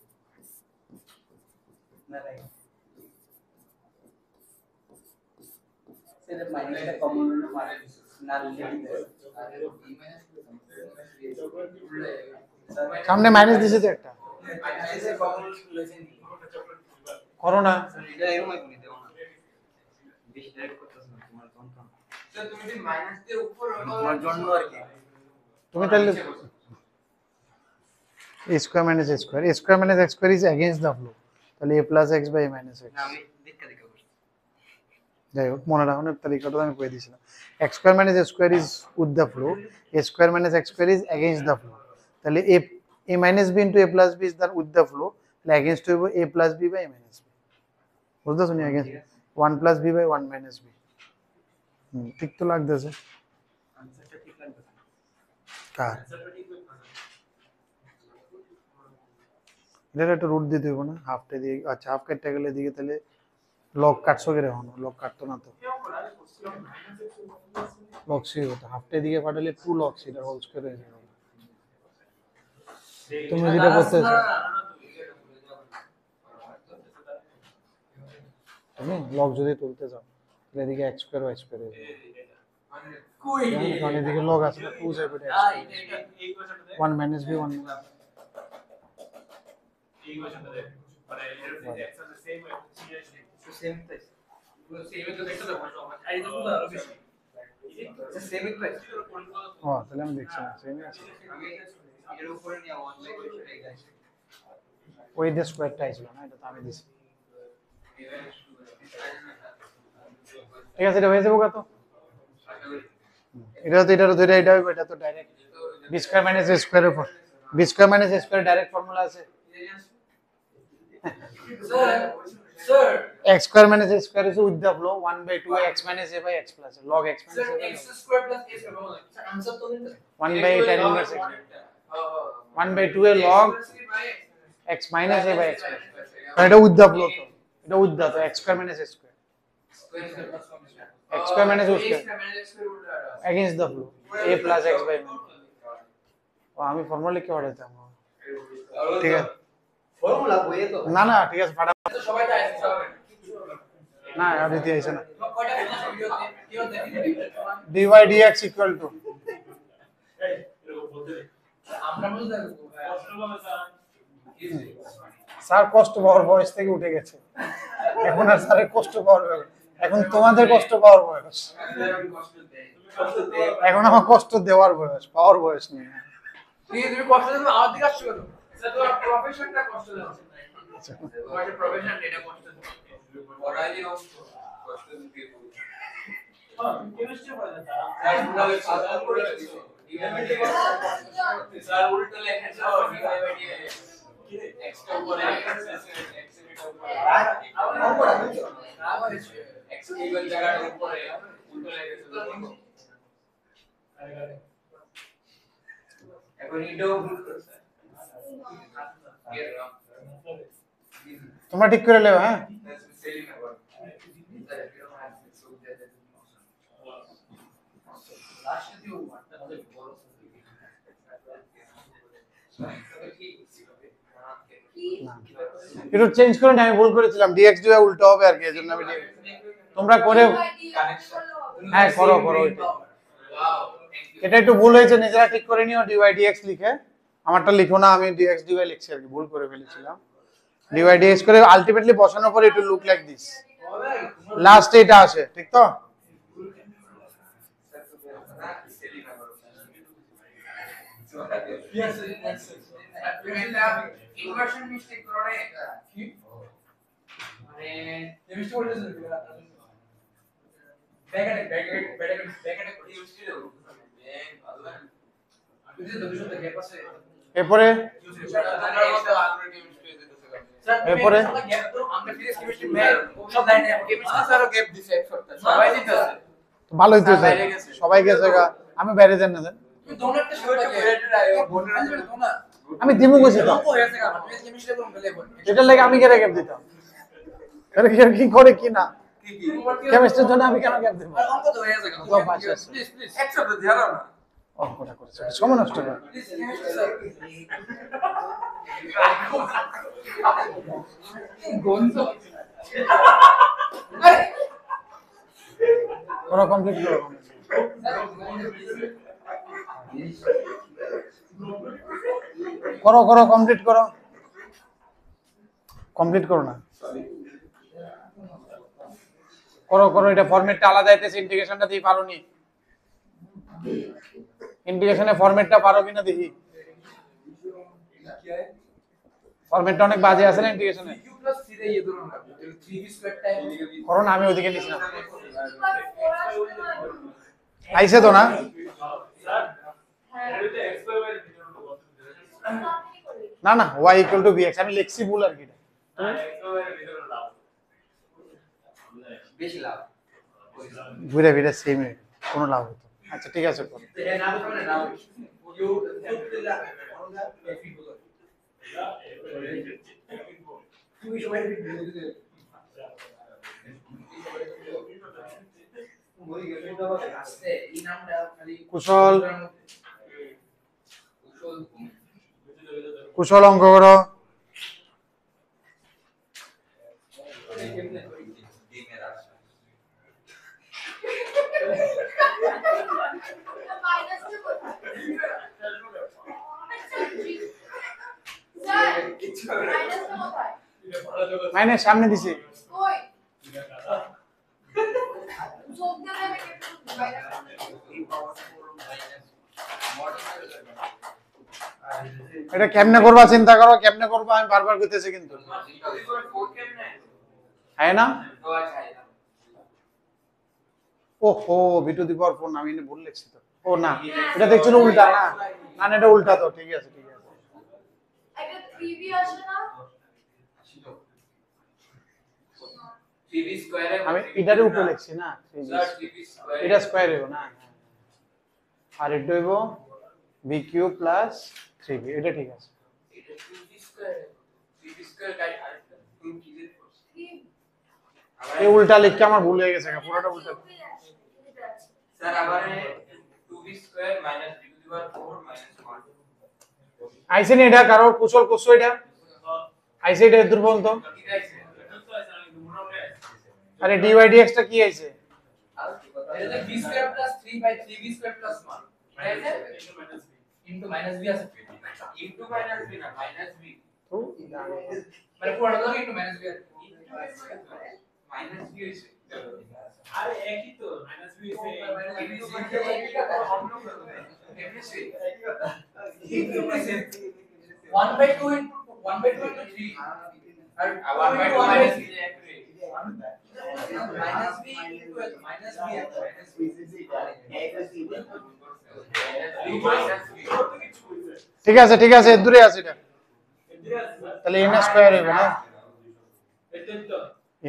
না ভাই সেটা মাইনাসটা কমন হলো মানে না লিখে আরে বি মাইনাস বি আছে সামনে মাইনাস দিছে তো একটা, মাইনাসে কমন লইছেন করো না। এটা এরকমই বলি দেও না বেশি ডাইরেক্ট করতেছ না তোমার জন্য তো তুমি যদি মাইনাস দিয়ে উপর হলো তোমার জন্য আর কি তুমি তাহলে a square minus a square, a square minus x square is against the flow, তাহলে a plus x by a minus x। না আমি দেখা করছি যাই হোক মনে রাখানোর তালিকাটা আমি কয়ে দিয়েছিলাম। x square minus a square is with the flow, a square minus x square is against the flow, তাহলে a minus b into a plus b is the with the flow, তাহলে against হবে a plus b by a minus b, বুঝতে শুনি against 1 plus b by 1 minus b। ঠিক তো লাগতেছে আনসারটা ঠিক লাগবে কার? এটার একটা রুট দিতে হবে না, হাফটা দিয়ে, আচ্ছা হাফ কাটতে গেলে দিকে তাহলে লগ কাটছো কে রে হনো, লগ কাটতো না তো, লগ সি হতো, হাফটা দিকে পাঠালে 2 লগ সি এর হোল স্কয়ার হয়ে যাবে। তুমি যেটা করতেছো তুমি লগ যদি তুলতে যাও তাহলে এদিকে x স্কয়ার y স্কয়ার হয়ে যাবে, কই কারণ এদিকে লগ আছে না 2 যাবে এটা এই কোশ্চেনটা দে 1 minus b 1 এই কোশ্চেনটা দে মানে এর এক্স আছে সেম সেম তাই পুরো সেমে তো দেখতে পাবো এই তো পুরো আরো বেশি সেম ইকুয়েশন ও তাহলে আমি দেখছি না সেমই আছে, আমি এর উপরে নিয়ে ওয়ান বাই কোশ্চেন এই আছে ওই দিয়ে স্কয়ারটা আইছিল না, এটা তো আমি দিছি। ঠিক আছে এটা হয়ে যাবে কত? এটা তো এটারও ধরে এটা হইব, এটা তো direct b square minus a square এর উপর b square minus a square direct formula আছে, sir x square minus a square is with the flow 1 by 2 x minus a by x plus a, log x minus sir a by x square plus a square বলো sir answer তো নিতে 1 by tan inverse x 1 by 2 a log x minus a by x plus, কারণ এটা with the flow তো, এটা with the, তো x square minus a square x square minus a square against the flow a plus x by minus, ও আমি formula লিখে পাঠাইতাম। ঠিক আছে formula বইয়ে তো না না ঠিক আছে পাঠা, সবাই যায় সবাই না আর দিতে আইছে না। কয়টা ভিডিওতে ভিডিও দেখি dy dx equal to আমরা বুঝতে পারবো স্যার কষ্ট পাওয়ার বয়স থেকে উঠে গেছে, এখন আর স্যারের কষ্ট পাওয়ার বয়স, এখন তোমাদের কষ্ট পাওয়ার বয়স, এখন আমার কষ্ট দেওয়ার বয়স, পাওয়ার বয়স নেই। তুমি কষ্ট দেবে আমার দিকে আসছো কেন স্যার তোমার প্রফেশনটা কষ্ট দেচ্ছে তোমার যে প্রফেশন এটা কষ্ট দেচ্ছে পড়াইলে কষ্ট দিতে কেমিস্ট্রি পড়া যায় স্যার উল্টো লেখা যাও এক্সট্রা উপরে আবার এক্স ইকুয়াল জায়গাটার উপরে উল্টো লেখা এখন এটাও ভুল করছে তোমরা ঠিক করে লেও, হ্যাঁ সেলিং আবার লাস্টে দিও আমাদের বড় ঠিক না একটু চেঞ্জ করে আমি ভুল করেছিলাম dx dy উল্টো হবে আর কি এজন্য আমি dx তোমরা করে হ্যাঁ করো ওইটা এটা একটু ভুল হয়েছে নিজেরা ঠিক করে নিও dy dx লিখে আমারটা লিখো না আমি dx dy লিখছি আর কি ভুল করে ফেলেছিলাম dy dx করে আলটিমেটলি বসানোর পরে একটু লুক লাইক দিস লাস্ট এটা আসে ঠিক তো ইনভার্সন মিস্টেক করে কি মানে কেমিস্ট্রি বলতেছেন ব্যাকেটে ইউজ করে এরপরে এরপরে আমরা ফিজিক্স কেমিস্ট্রি ম্যাথ সব লাইনে কেমিস্ট্রি স্যারও গ্যাপ দিছে এক সপ্তাহ সবাই দিতেছে ভালোই তো সবাই গেছে গা আমি বাইরে যান না জান তুমি দোনারটা শুরুতে বলতে না আমি দিমু কইছি তো হয়েছে না তুমি কেমিস্ট্রি কোন বলে এটার লাগে আমি কেন গ্যাপ দিতাম আরে কি করে কি না কেমিস্ট্রির জন্য আমি কেন গ্যাপ দেব আর অঙ্ক তো হয়ে যাবে তো পাশে প্লিজ এক সপ্তাহ দিয়ে দাও না অঙ্কটা করেছে সময় নষ্ট করে প্লিজ কেমিস্ট্রি স্যার গন্ধ আরে পুরো কমপ্লিট করো কমপ্লিট করো না করো এটা ফরম্যাটটা আলাদা আইতেছে ইন্টিগ্রেশনটা দিয়ে পারোনি ইন্টিগ্রেশনের ফরম্যাটটা পারো কিনা দেখি ফরম্যাটটা অনেক বাজে আছে না ইন্টিগ্রেশনে q + 3 এই ধরুন 3b স্কয়ার টাইম করো না আমি ওদিকে নিছি না আইছে তো না না y = bx আমি লিখছি ভুল আর কি বেশি লাভ ঘুরে সেম কোনো লাভ হতো আচ্ছা ঠিক আছে করো না ধরে না q তুমি সবাই কুশল অঙ্ক করো মাইনাস সামনে দিছি এটা কেমনে করবা চিন্তা করো কেমনে করবা আমি বারবার কইতেছি কিন্তু হ্যাঁ না ওহো বিটু দি পাওয়ার 4 আমি এনে ভুল লিখছি তো ও না এটা দেখছো উল্টা না না এটা উল্টা তো ঠিক আছে একটা 3b আসে না 3b স্কয়ারে আমি এটারে উপরে লিখছি না 3b এটা স্কয়ার হইব না আর এটা হইব bq + 3b এটা ঠিক আছে এটা 3b স্কয়ার গাইড আর তুমি কি যে এই উল্টা লিখকে আমার ভুল হয়ে গেছে পুরোটা উল্টা স্যার আমারে 2b স্কয়ার - b⁴ - 1 আইছে নি এটা কারো কুশল কোসো এটা আইছে এটা দুর্বল তো ঠিক আছে আরে dy dx টা কি আইছে এটা b square + 3/3b square + 1 into minus b আছে ইনটু মাইনাস b না মাইনাস b তো মানে পুরোটা দাও into minus b minus b হইছে আরে একই তো মাইনাস বি এসে 1/2 ইনটু 1/2 ইনটু 3 আর 1/2 minus b minus b into minus b ঠিক আছে দূরে আছে এটা তাহলে n স্কয়ার হবে না এটা তো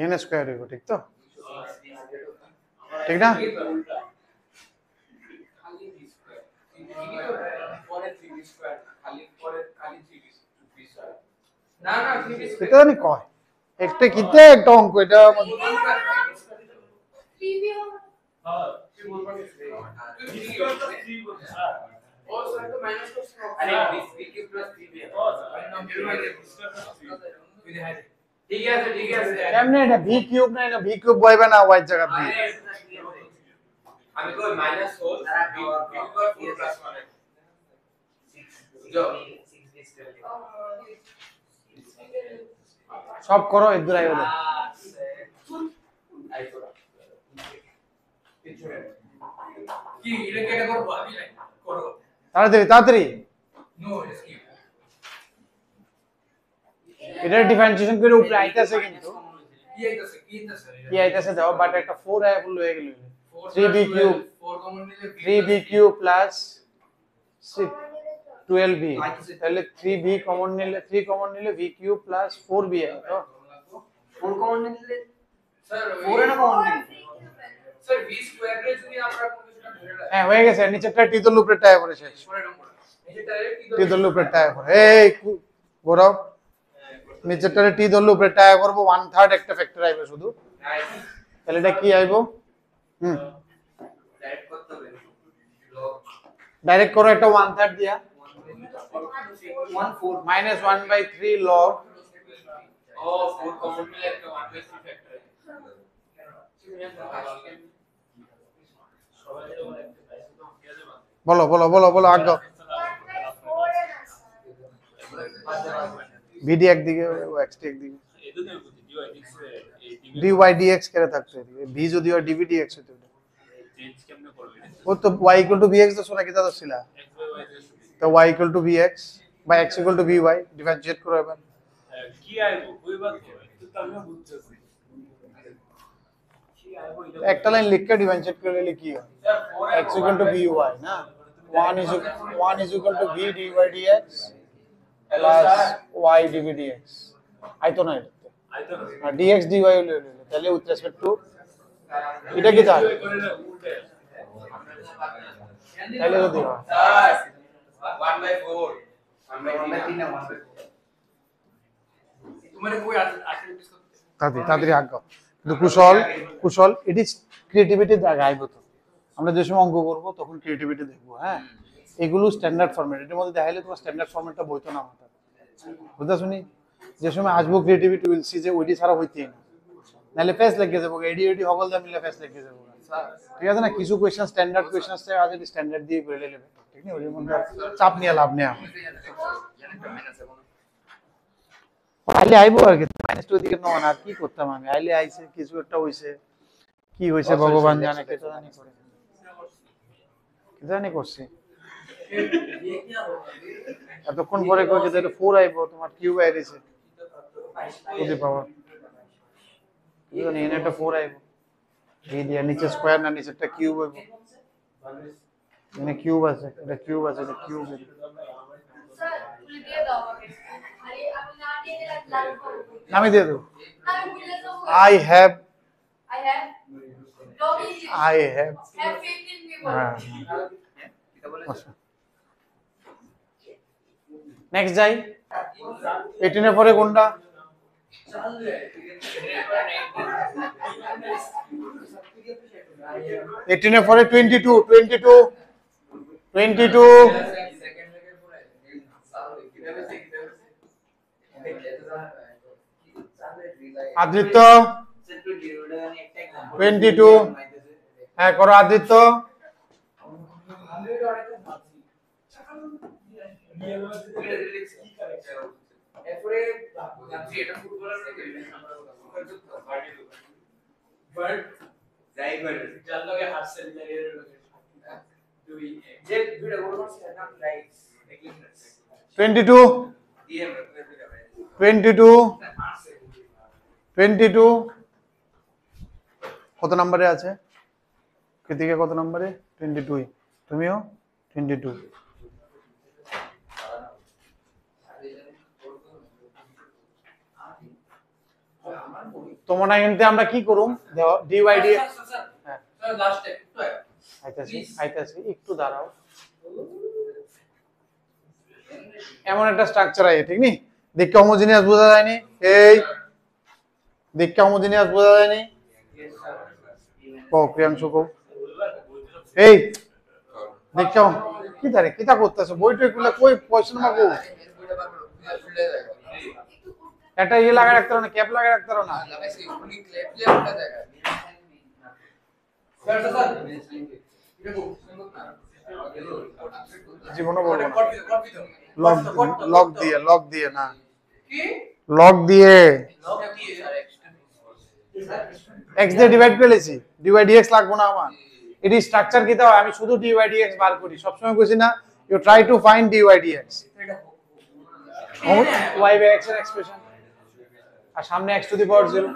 n স্কয়ার হবে ঠিক তো ঠিক না খালি b স্কয়ার পরে 3b স্কয়ার খালি 3b স্কয়ার না 3b এটা জানি কয় একটা কিতে একটা অঙ্ক এটা 3b হবে হ্যাঁ কি বলবো 3 বলছে ও স্যার তো মাইনাস করছে আরে b কিউব প্লাস 3b ঠিক আছে কেমনে এটা ভি কিউব না, এটা ভি কিউব বইবে না ওয়াই জায়গা ভি। আমি কই মাইনাস 4 b কিউব 4 প্লাস 1 সব করো এদুর আইও দে। কি এটা কেটে করব আমি করব তাড়াতাড়ি তাড়াতাড়ি নো স্কিপ এটা ডিফারেন্সিয়েশন করে উপরে আইতাছে কিন্তু কি আইতাছে দাও, বাট একটা 4 আই ফুল হয়ে গেল 3b কিউব 4 কমন নিলে 3b কিউব প্লাস 12b, তাহলে 3b কমন নিলে 3 কমন নিলে v কিউব প্লাস 4b আয় তো 4 কমন নিলে স্যার 4 এর কমন নিলে স্যার v স্কয়ার রে যদি আমরা কোনো কিছুটা ধরে রাখি হ্যাঁ হয়ে গেছে, নিচেরটা টি দল উপরে টাই পড়ে শেষ, পরে নম্বর এটা ডাইরেক্ট টি দল উপরে টাই পড়ে এই গৌরব নিচেরটারে টি দল উপরে টাই করব 1/3 একটা ফ্যাক্টর আইবে শুধু, তাহলে এটা কি আইবো ডাইরেক্ট করতে হবে log ডাইরেক্ট করো একটা 1/3 দিয়া 1/4 -1/3 log ও 4 কমন নিলে একটা 1/3 ফ্যাক্টর বলো বলো বলো বলো আগে ভিডি একদিকে ও এক্সটি একদিকে dy dx করে থাকতো এদিকে v যদি হয় dv dx হতো ও তো y bx তো শোনা কি দাদা ছিল তো y bx বা x vy ডিফারেন্সিয়েট করো এবার কি আইবো কইবার তো একটু তো আমিও বুঝতেছি কি আইবো এটা একটা লাইন লিখে ডিফারেন্সিয়েট করে নিলে কি হয় x vy না 1 is equal to v dy dx plus y dv dx আইতো না এটা আইতো না আর dx dy হলো তাহলে উইথ রেসপেক্ট টু এটা কি তার করে না উল্টে তাহলে যদি হয় 1/4 1/3 না তোমারে কই আসলে ডিসকাস তাড়াতাড়ি তাড়াতাড়ি আগাও কিন্তু কুশল কুশল ইট ইজ ক্রিয়েটিভিটি জায়গা আইবো তো আমরা যে সময় অঙ্ক করবো তখন ক্রিয়েটিভিটি দেখবো, হ্যাঁ এগুলো স্ট্যান্ডার্ড ফরম্যাট, এর মধ্যে দেখাইলে তোমার স্ট্যান্ডার্ড ফরম্যাটটা বইতো না মাথা বুঝতে শুনি যে সময় আসবো ক্রিয়েটিভিটি উইল সি যে ওইটি ছাড়া হইতেই না, নাহলে ফেস লেগে যাবো এডি এডি হবল দা মিলে ফেস লেগে যাবো, ঠিক আছে না? কিছু কোয়েশ্চেন স্ট্যান্ডার্ড কোয়েশ্চেন আছে আজ স্ট্যান্ডার্ড দিয়ে করে নেবে, ঠিক না? ওই মধ্যে চাপ নিয়ে লাভ নেই আমার আইলে আইবো আর কি মাইনাস টু দিকে নন আর কি করতাম আমি, আইলে আইছে কিছু একটা হইছে, কি হইছে ভগবান জানে, কে জানি করে কি জানি করছি এতক্ষণ পরে কই যে 4 আইবো তোমার কিউব আইছে যদি পাওয়ার কি জানি এনে একটা 4 আইবো এই দিয়া নিচে স্কয়ার না নিচেরটা কিউব হইবো, এনে কিউব আছে এটা কিউব আছে এটা কিউব স্যার তুই দিয়ে দাও আমাকে আরে আপনি না দিয়ে দিলে লাগবে নামই দিয়ে দেবো আমি ভুলে যাব I have I have log English I have have 15 people হ্যাঁ নেক্সট যাই 18 এর পরে কোনটা এইটিন এর পরে 22 আদিত্য 22 হ্যাঁ করো আদিত্য এরপরে জানছি এটা ফুটবলার থেকে বাট যাই করে যার লগে হাসছেন এর লগে দুই যে দুইটা গোল মারছে না রাইট 22 কত নম্বরে আছে কৃতিকা কত নম্বরে 22 তুমিও 22 তোমরা কিন্তু আমরা কি করুম ডিওয়াই ডি হ্যাঁ স্যার লাস্ট একটু আইতাছি একটু দাঁড়াও এমন একটা স্ট্রাকচার আছে ঠিক নি দেখে হোমোজিনিয়াস বোঝা যায়নি এই দেখে হোমোজিনিয়াস বোঝা যায়নি কো প্রিয়াংশু কো এই দেখো কি জানি কিতা করতেছে বইটা এগুলো কই কোশ্চেন মার্ক কো বইটা বার করো ফুলে যায় একটা ইয়ে লাগা রাখতে না ক্যাপ লাগা রাখতে না লাগাইছি ফুলি ক্লিপ দিয়ে ফুলে যায় স্যার এটা কো জীবনে বলবো না কপি দাও লক দিয়ে না কি লক দিয়ে লক কি স্যার x দিয়ে ডিভাইড করে লেছি dydx লাগবো না আমার এটি স্ট্রাকচার কিতা হয় আমি শুধু dydx বার করি সব সময় কইছি না you try to find dydx y by x এর এক্সপ্রেশন আর সামনে x to the power 0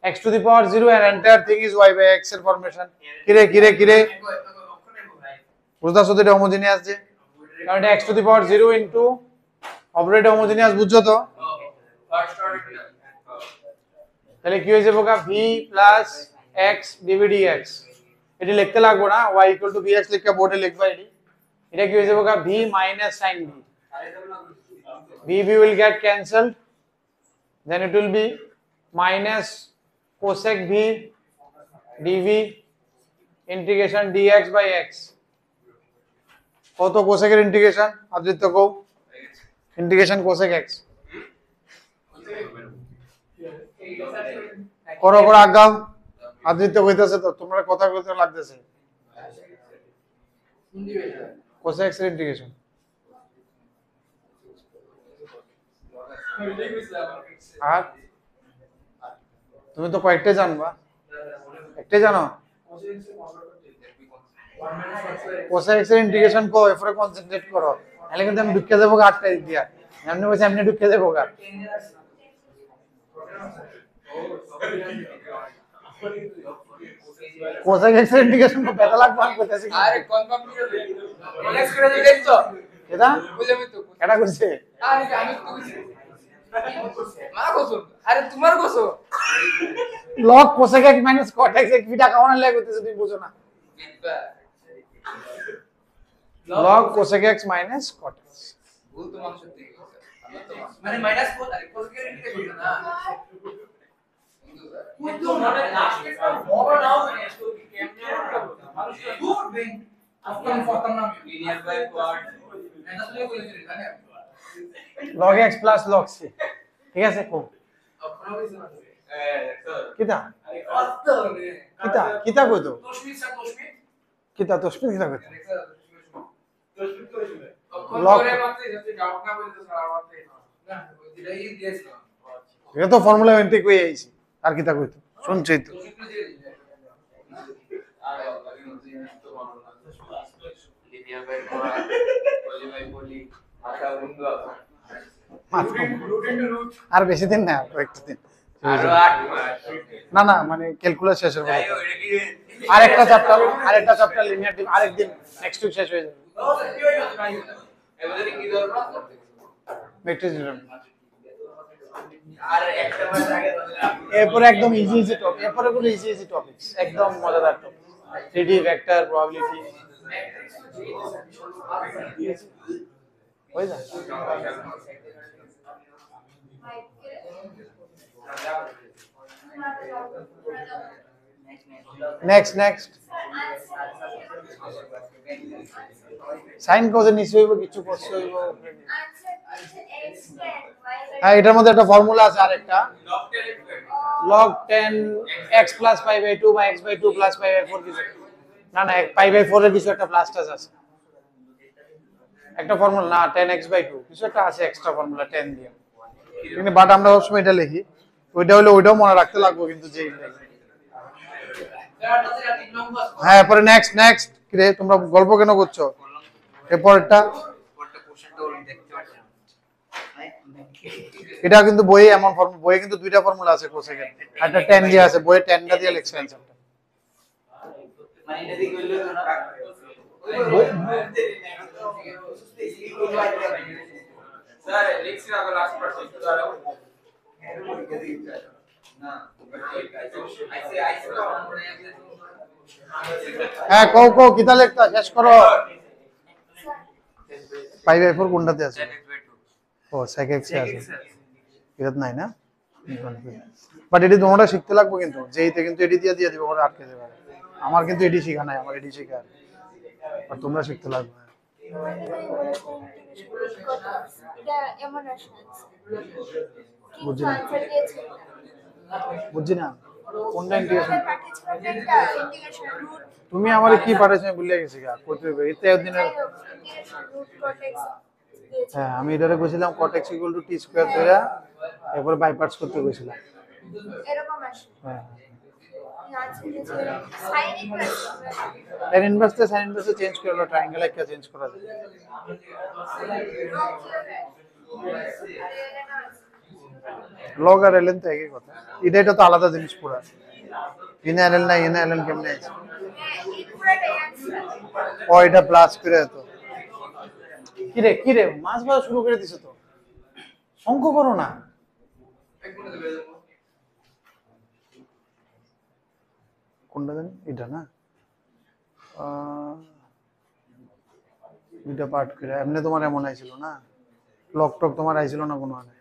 x to the power 0 and entire thing is y by x এর ফরমেশন কিরে বুঝতাছো তো এটা হোমোজেনিয়াস যে কারণ এটা x to the power 0 into operator homogeneous বুঝছো তো ফার্স্ট অর্ডার তাহলে কি হয়ে যাবে v plus x dv dx এটি লিখতে লাগবে না y bx লিখে বোর্ডে লিখবা এটা কি হয়ে যাবে v minus sin b v will get cancelled then it will be minus cosec v dv integration dx by x কত cosec এর ইন্টিগ্রেশন আদিত্য কও ইন্টিগ্রেশন cosec x করো আগাও আদিত্য কইতাছে তো তোমরা কথা কইতে লাগতেছে cosec x এর ইন্টিগ্রেশন আর তুমি তো কয়েকটা জানবা একটাই জানো cosec x এর ইন্টিগ্রেশন কো এরপরে কনসেন্ট্রেট করো তাহলে কিন্তু আমি ঢুকে দেবো 8টা দিক দিয়া এমনি বলছি এমনি ঢুকে দেবো গা cosec x এর ইন্টিগ্রেশন কো বেটা লাগবে আমি কইতাছি আরে কনফার্ম করে দে রিল্যাক্স করে দিলেন তো এটা বুঝলাম তো এটা কইছে আরে আমি তো বুঝছি মা কোসো আরে তোমার কোসো log cosec x minus cot x এক বিটা কাউনা লাগে কইতেছে তুমি বুঝো না log cosec x minus cot x ভুল তো মানুষ সত্যি মানে মাইনাস কোস আরে কোসের ইন্টিগ্রেশন না কিন্তু মানে লাস্ট একটা বড় নাও মানুষ দূর দেন আপনি ফরতাম না লিনিয়ার বাই কোয়াড এটা তো বলেছিলেন জানেন log x plus log c ঠিক আছে খুব কিতা কিতা কইতো কিতা তসমিত কিতা কইতো এটা তো ফর্মুলা এন্ট্রি কই আইছি আর কিতা কইতো শুনছই তো linear by quad poly by poly মাথা বন্ধু আর বেশি দিন না কয়েকটা দিন আরো 8 মাস না মানে ক্যালকুলাস শেষের পরে যাই হোক এটা কি আরেকটা চ্যাপ্টার লিনিয়ার আরেকদিন নেক্সট উইক শেষ হয়ে যাবে এবারে কি দরকার ম্যাট্রিক্স থিওরেম আর একটা মাস আগে এরপরে একদম ইজি টপিক এরপরে গুলো ইজি টপিকস একদম মজাদার টপিক 3D ভেক্টর প্রবাবিলিটি হয়ে যায় নেক্সট সাইন কোজে নিচে হইব কিছু করতে হইব হ্যাঁ এটার মধ্যে একটা ফর্মুলা আছে আরেকটা log 10 x plus pi by 2 বা x by 2 plus pi by 4 কিছু না pi by 4 এর কিছু একটা প্লাস টাস আছে একটা ফর্মুলা না 10x by 2 কিছু একটা আছে এক্সট্রা ফর্মুলা 10 দিয়ে কিন্তু বাট আমরা সবসময় এটা লিখি ওইটা হলো ওইটাও মনে রাখতে লাগবে কিন্তু যেই হ্যাঁ এরপরে নেক্সট কি রে তোমরা গল্প কেন করছো এরপরটা এটা কিন্তু বইয়ে এমন ফর্মুলা বইয়ে কিন্তু দুইটা ফর্মুলা আছে কোসেকের একটা 10 দিয়ে আছে বইয়ে 10টা দিয়ে লিখছে অ্যানসারটা মানে এটা দিকে হইলো না স্যার লিখছি না লাস্ট পার্ট একটু দাঁড়াও না হ্যাঁ কও কিতা লিখতা শেষ করো পাই বাই 4 কোনটাতে আছে ও sec x এ আছে এটা নাই না বাট এটি তোমরা শিখতে লাগবে কিন্তু যেইতে কিন্তু এডি দিয়ে দিব পরে আটকে যাবে আমার কিন্তু এডি শেখা নাই আমার এডি শেখা আর তোমরা শিখতে লাগবে তোমাকে তো বলেছিলাম ইন্টিগ্রেশন কত এটা এমন আসছে বুঝি কিন্তু না আনসার দিয়েছে বুঝি না কোনটা ইন্টিগ্রেশন পাঠিয়েছিলাম একটা ইন্টিগ্রেশন রুট তুমি আমারে কি পাঠাইছো আমি ভুলে গেছি গা করতে হবে এতে একদিনের ইন্টিগ্রেশন রুট কটেক্স দিয়েছে হ্যাঁ আমি এটারে কইছিলাম cot x = t স্কয়ার ধরে এরপর বাই পার্টস করতে কইছিলাম এরকম আসে হ্যাঁ আনসার দিয়েছে সাইন ইনভার্স tan ইনভার্স তে sin ইনভার্সে চেঞ্জ করে হলো ট্রায়াঙ্গেল একটা চেঞ্জ করা যায় লগ আর ln তো একই কথা এটা তো আলাদা জিনিস পুরো ইনা ln না ইনা ln কেমনে আছে এই পুরোটাই আনসার ও এটা প্লাস করে তো কি রে মাছ ভাজা শুরু করে দিছো তো অঙ্ক করো না কোনটা জানি এটা না দুইটা পার্ট করে এমনি তোমার এমন আইছিল না লক টক তোমার আইছিল না কোনো আনে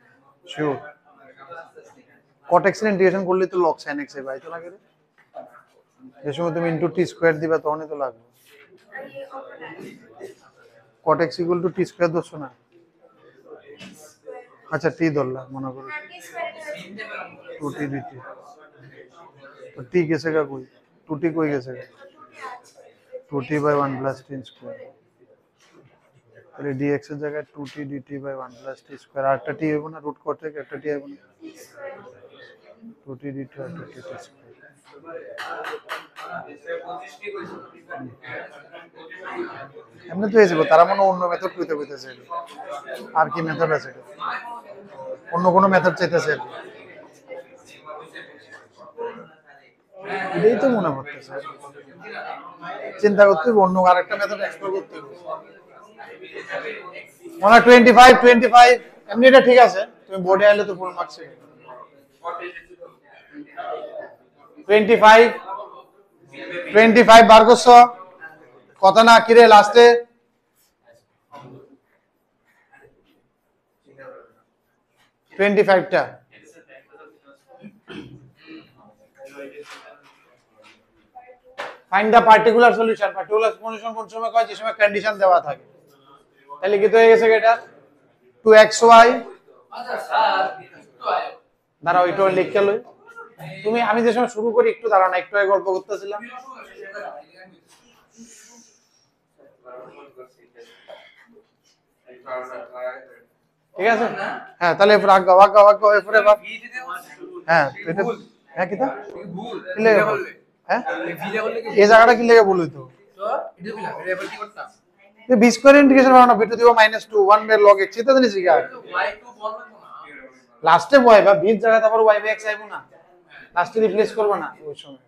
শিওর cot x এর ইন্টিগ্রেশন করলে তো log sin x এ পাই তো লাগে রে এই সময় তুমি ইনটু t স্কয়ার দিবা তখনই তো লাগবে cot x = t স্কয়ার দোছো না আচ্ছা t ধরলা মনে করো 2t dt তো t গেছে গা কই 2t কই গেছে 2t / 1 + t স্কয়ার তাহলে dx এর জায়গায় 2t dt / 1 + t স্কয়ার আর একটা t হইব না রুট cot থেকে একটা t হইব না 2t dt আর 2t স্কয়ার এমনি তো হয়ে যাবে তারা মনে অন্য মেথড কইতে কইতেছে আর কি মেথড আছে অন্য কোনো মেথড চাইতেছে এটাই তো মনে পড়তেছে চিন্তা করতে হবে অন্য আরেকটা মেথড এক্সপ্লোর করতে হবে মনে 25 এমনি এটা ঠিক আছে তুমি বোর্ডে আইলে তো ফুল মার্কস 25 বার করছো কথা না কিরে লাস্টে 25টা ফাইন্ড দা পার্টিকুলার সলিউশন কোন সময় কয় যে সময় কন্ডিশন দেওয়া থাকে তাহলে কি তো হয়ে গেছে এটা 2xy আচ্ছা স্যার তো আয় দাঁড়াও একটু লিখে লই তুমি আমি যে সময় শুরু করি একটু দাঁড়াও না একটু আগে গল্প করতেছিলাম ঠিক আছে হ্যাঁ তাহলে এরপর আগে এরপরে বাপ হ্যাঁ এটা হ্যাঁ কিটা ভুল কি লেগে হ্যাঁ ভিলে বললে কি এই জায়গাটা কি লেগে বলই তো তো এটা বিলা ভেরিয়েবল কি করতাম এই বি স্কয়ার ইন্টিগ্রেশন বানানো বিটু দিব -2 1 এর log x এটা জানিস কি আর y2 বলবো না লাস্টে বয় বা বি জায়গা তারপর y x আইবো না লাস্টে রিপ্লেস করব না ওই সময়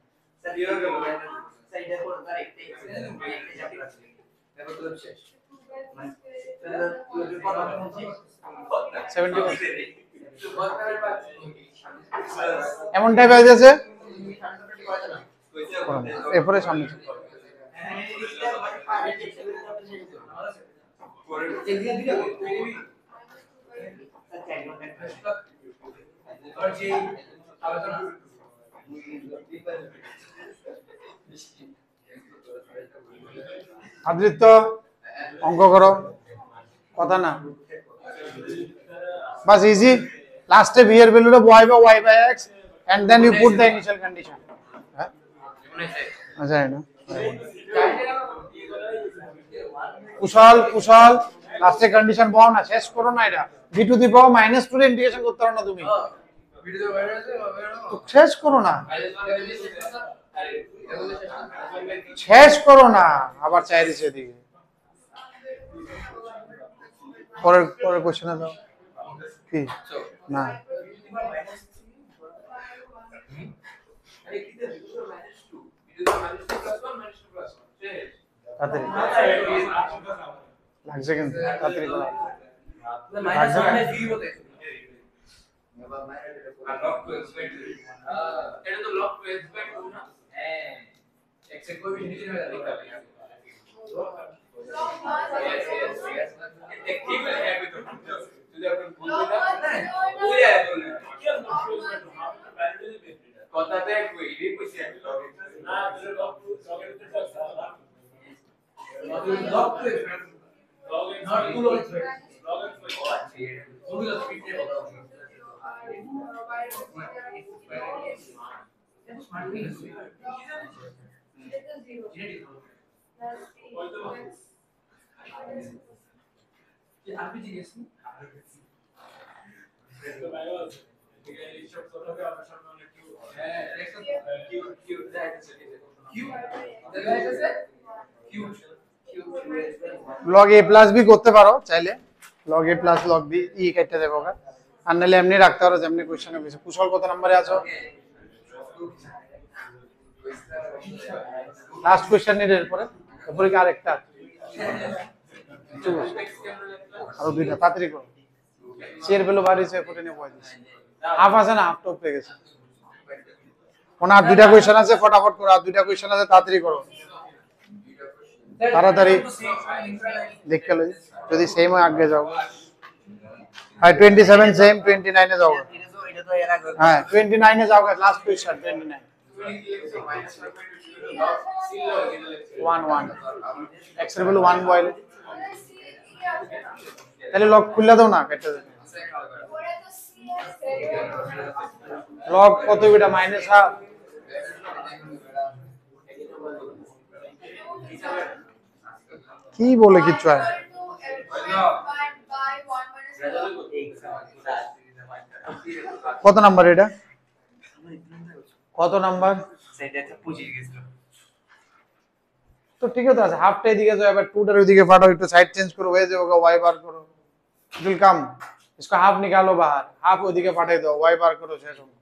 সাইডে কোন তার একটা তারপর তো শেষ 71 এমন টাইপ হয়ে যাচ্ছে এরপরে সামনে আদৃত্য অঙ্ক করো কথা না বাস ইজি লাস্টে v এর ভ্যালুটা y by x and then you put the initial condition হ্যাঁ আচ্ছা না কুশল লাস্টে কন্ডিশন পাও না শেষ করো না এটা v টু দি পাওয়ার -2 এর ইন্টিগ্রেশন করতে পারো না তুমি ভিডিও বাইরে আছে তো শেষ করো না শেষ করো না আবার চাই দিছে এদিকে পরের কোশ্চেনে দাও কি না তাড়াতাড়ি লাগছে কিন্তু তাড়াতাড়ি করো মাইনাস মানে 0 তে এটা তো লক টু এক্স বাই 2 না হ্যাঁ x এর কোএফিশিয়েন্ট হিসেবে লিখতে হবে ঠিক হয়ে যাবে তো যদি আপনি বলবেন না ওই যায় বলবেন কথাতে কই রে কইছি আমি লক লক টু লগ এ প্লাস বি করতে পারো চাইলে, লগ এ প্লাস লগ বি ই কেটে দেবো ওকে, আর নাহলে এমনি রাখতে পারো যেমনি কোশ্চেনে বেশি। কুশল কত নম্বরে আছো? লাস্ট কোশ্চেন নিয়ে এরপরে এরপরে কি আরেকটা আরো দুইটা তাড়াতাড়ি করো। চেয়ার বেলো বাড়িছে ফুটে নিয়ে পয়সা হাফ আছে না, হাফ টপ পেয়ে গেছে। ওনার দুইটা কোশ্চেন আছে, ফটাফট করো, আর দুইটা কোশ্চেন আছে তাড়াতাড়ি করো, তাড়াতাড়ি দেখে লই যদি সেম হয় আগে যাও। হ্যাঁ 27 সেম, 29 এ যাও। এটা তো এর আগে হ্যাঁ 29 এ যাও, লাস্ট কোশ্চেন 29 1 1 x এর ভ্যালু 1 বয়েল, তাহলে লগ খুলে দাও না, কেটে দাও। লগ কত বিটা মাইনাস হাফ, কি বলে কিচ্ছু হয় কত নাম্বার এটা, কত নাম্বার? সেটা তো পুজি গেছিল। তো ঠিক আছে, হাফটাই দিকে যাও, এবার টুটার ওইদিকে পাঠাও, একটু সাইড চেঞ্জ করো, হয়ে যাবে ওয়াই বার করো, ইট উইল কাম। इसको हाफ निकालो बाहर, हाफ ওইদিকে পাঠিয়ে দাও, ওয়াই বার করো, শেষ হবে।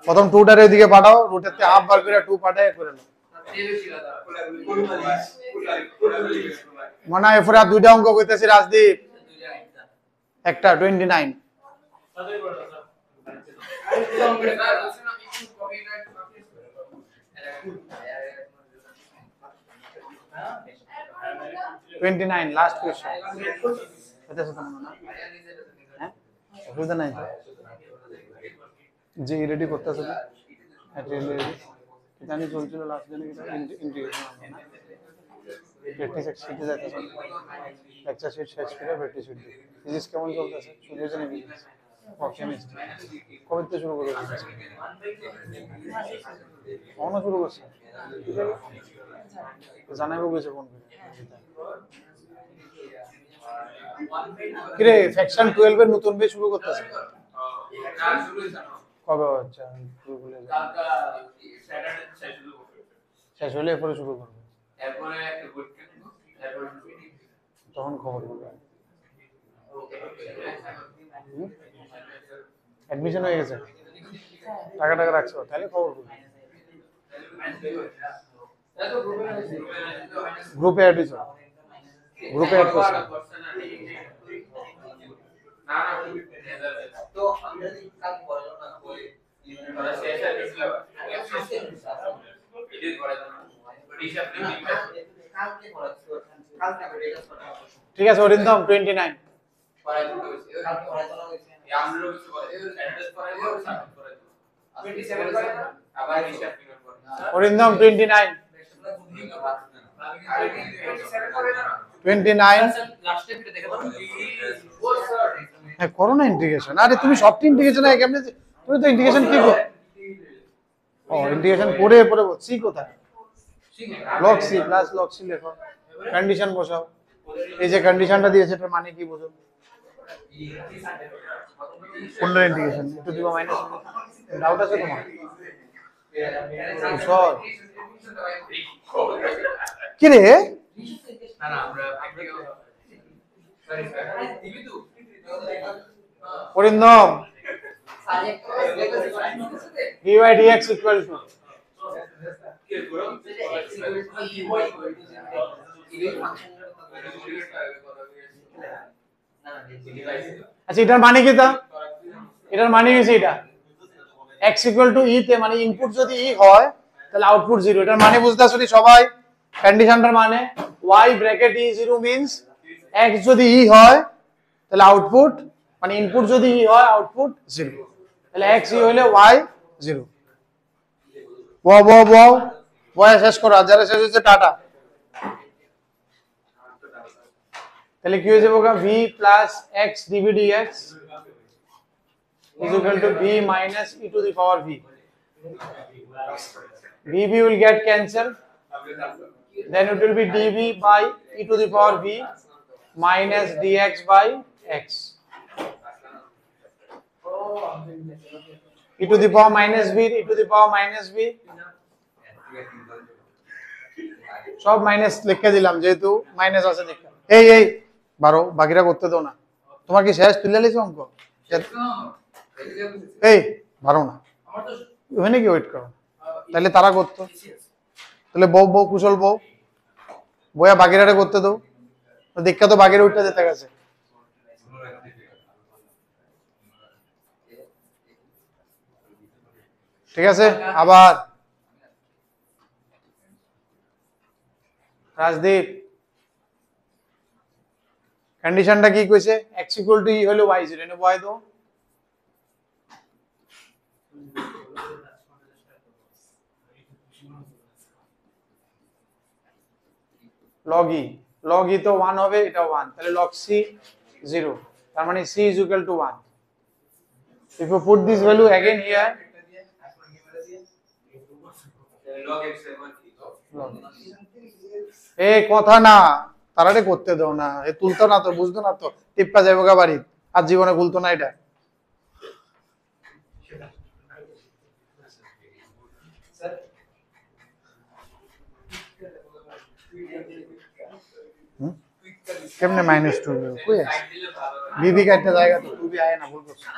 প্রথম টুটার ওইদিকে পাঠাও, রুটের তে হাফ বার করে 2 পাঠায় করে নাও। মনে হয় এরপরে আর দুইটা অঙ্ক কইতেছি রাজদীপ, একটা 29 29 লাস্ট কোশ্চেন। এটা তো মনে না, হ্যাঁ অসুবিধা নাই তো, যে রেডি করতেছে না, রেডি জানি চলছিল লাস্ট দিনে ইন্টিগ্রেশন না, প্র্যাকটিস শিখতে যাইতেছে, লেকচার শিট শেষ করে প্র্যাকটিস শিট দিই। ফিজিক্স কেমন চলতেছে? শুরু হয়েছে নাকি? কেমিস্ট্রি কবে থেকে শুরু করে কখনো শুরু করছে? জানাইবো কিছু ফোন করে। কিরে সেকশন 12 এর নতুন বেচ শুরু করতেছে কবে? আচ্ছা শেষ হলে এরপরে শুরু করবে, তখন খবর করবে। অ্যাডমিশন হয়ে গেছে, টাকা টাকা রাখছো, তাহলে খবর করবে। গ্রুপে অ্যাড হয়েছে, গ্রুপে অ্যাড করছে। তো আমরা যদি কাজ করলাম না বলে ঠিক আছে অরিন্দম 29 অরিন্দম 29 হ্যাঁ করো না ইন্টিগ্রেশন। আরে তুমি সফট ইন্টিগ্রেশন আগে কেমনে, তুমি তো ইন্টিগ্রেশন কি করো? ও ইন্টিগ্রেশন করে পরে সি কোথায়? Log C plus log C লেখো, কন্ডিশন বসাও। এই যে কন্ডিশনটা দিয়েছে এটার মানে কি বোঝো? পোলার ইন্টিগ্রেশন একটু দিবা মাইনাস, ডাউট আছে তোমার? সর কি রে না না আমরা Arindam dy dx equal to আচ্ছা এটার মানে কি? তা এটার মানে হচ্ছে এটা x equal to e তে মানে ইনপুট যদি e হয় তাহলে আউটপুট 0। এটার মানে বুঝতে আসলে সবাই? কন্ডিশনটার মানে y bracket e 0 means x যদি e হয় তাহলে আউটপুট মানে ইনপুট যদি e হয় আউটপুট 0, তাহলে x e হইলে y 0। শেষ করো, যারা শেষ হচ্ছে টাটা। তাহলে কি হয়ে যাবে v plus x dv dx is equal to v minus e to the power v. v will get cancelled, then it will be dv by e to the power v minus dx by x. e to the power minus v, e to the power minus v, সব minus লিখে দিলাম যেহেতু minus আছে দেখে। এই 12 বাকিরা করতে দাও না, তোমার কি শেষ তুলে লিখছো অঙ্ক? এই 12 না, আমার তো ওখানে কি ওয়েট করো, তাহলে তারা করতো, তাহলে বউ কুশল বইয়া বাকিরারে করতে দাও, দেখা তো বাকিরা উঠতে যেতে গেছে। ঠিক আছে, আবার রাজদীপ কন্ডিশনটা কি কইছে? x equal to e হলো y0, এনে বয় দাও। log e তো 1 হবে, এটাও 1, তাহলে log c 0, তার মানে c is equal to 1. If you put this value again here, log x এ কথা না, তারারে করতে দাও না, এ তুলতো না তো, বুঝতো না তো, টিপকা যাইবো গা বাড়ি, আর জীবনে খুলতো না এটা। কেমনে -2 কই আছে? বিবি কাটতে জায়গা তো তুই আয় না ভুল করছিস।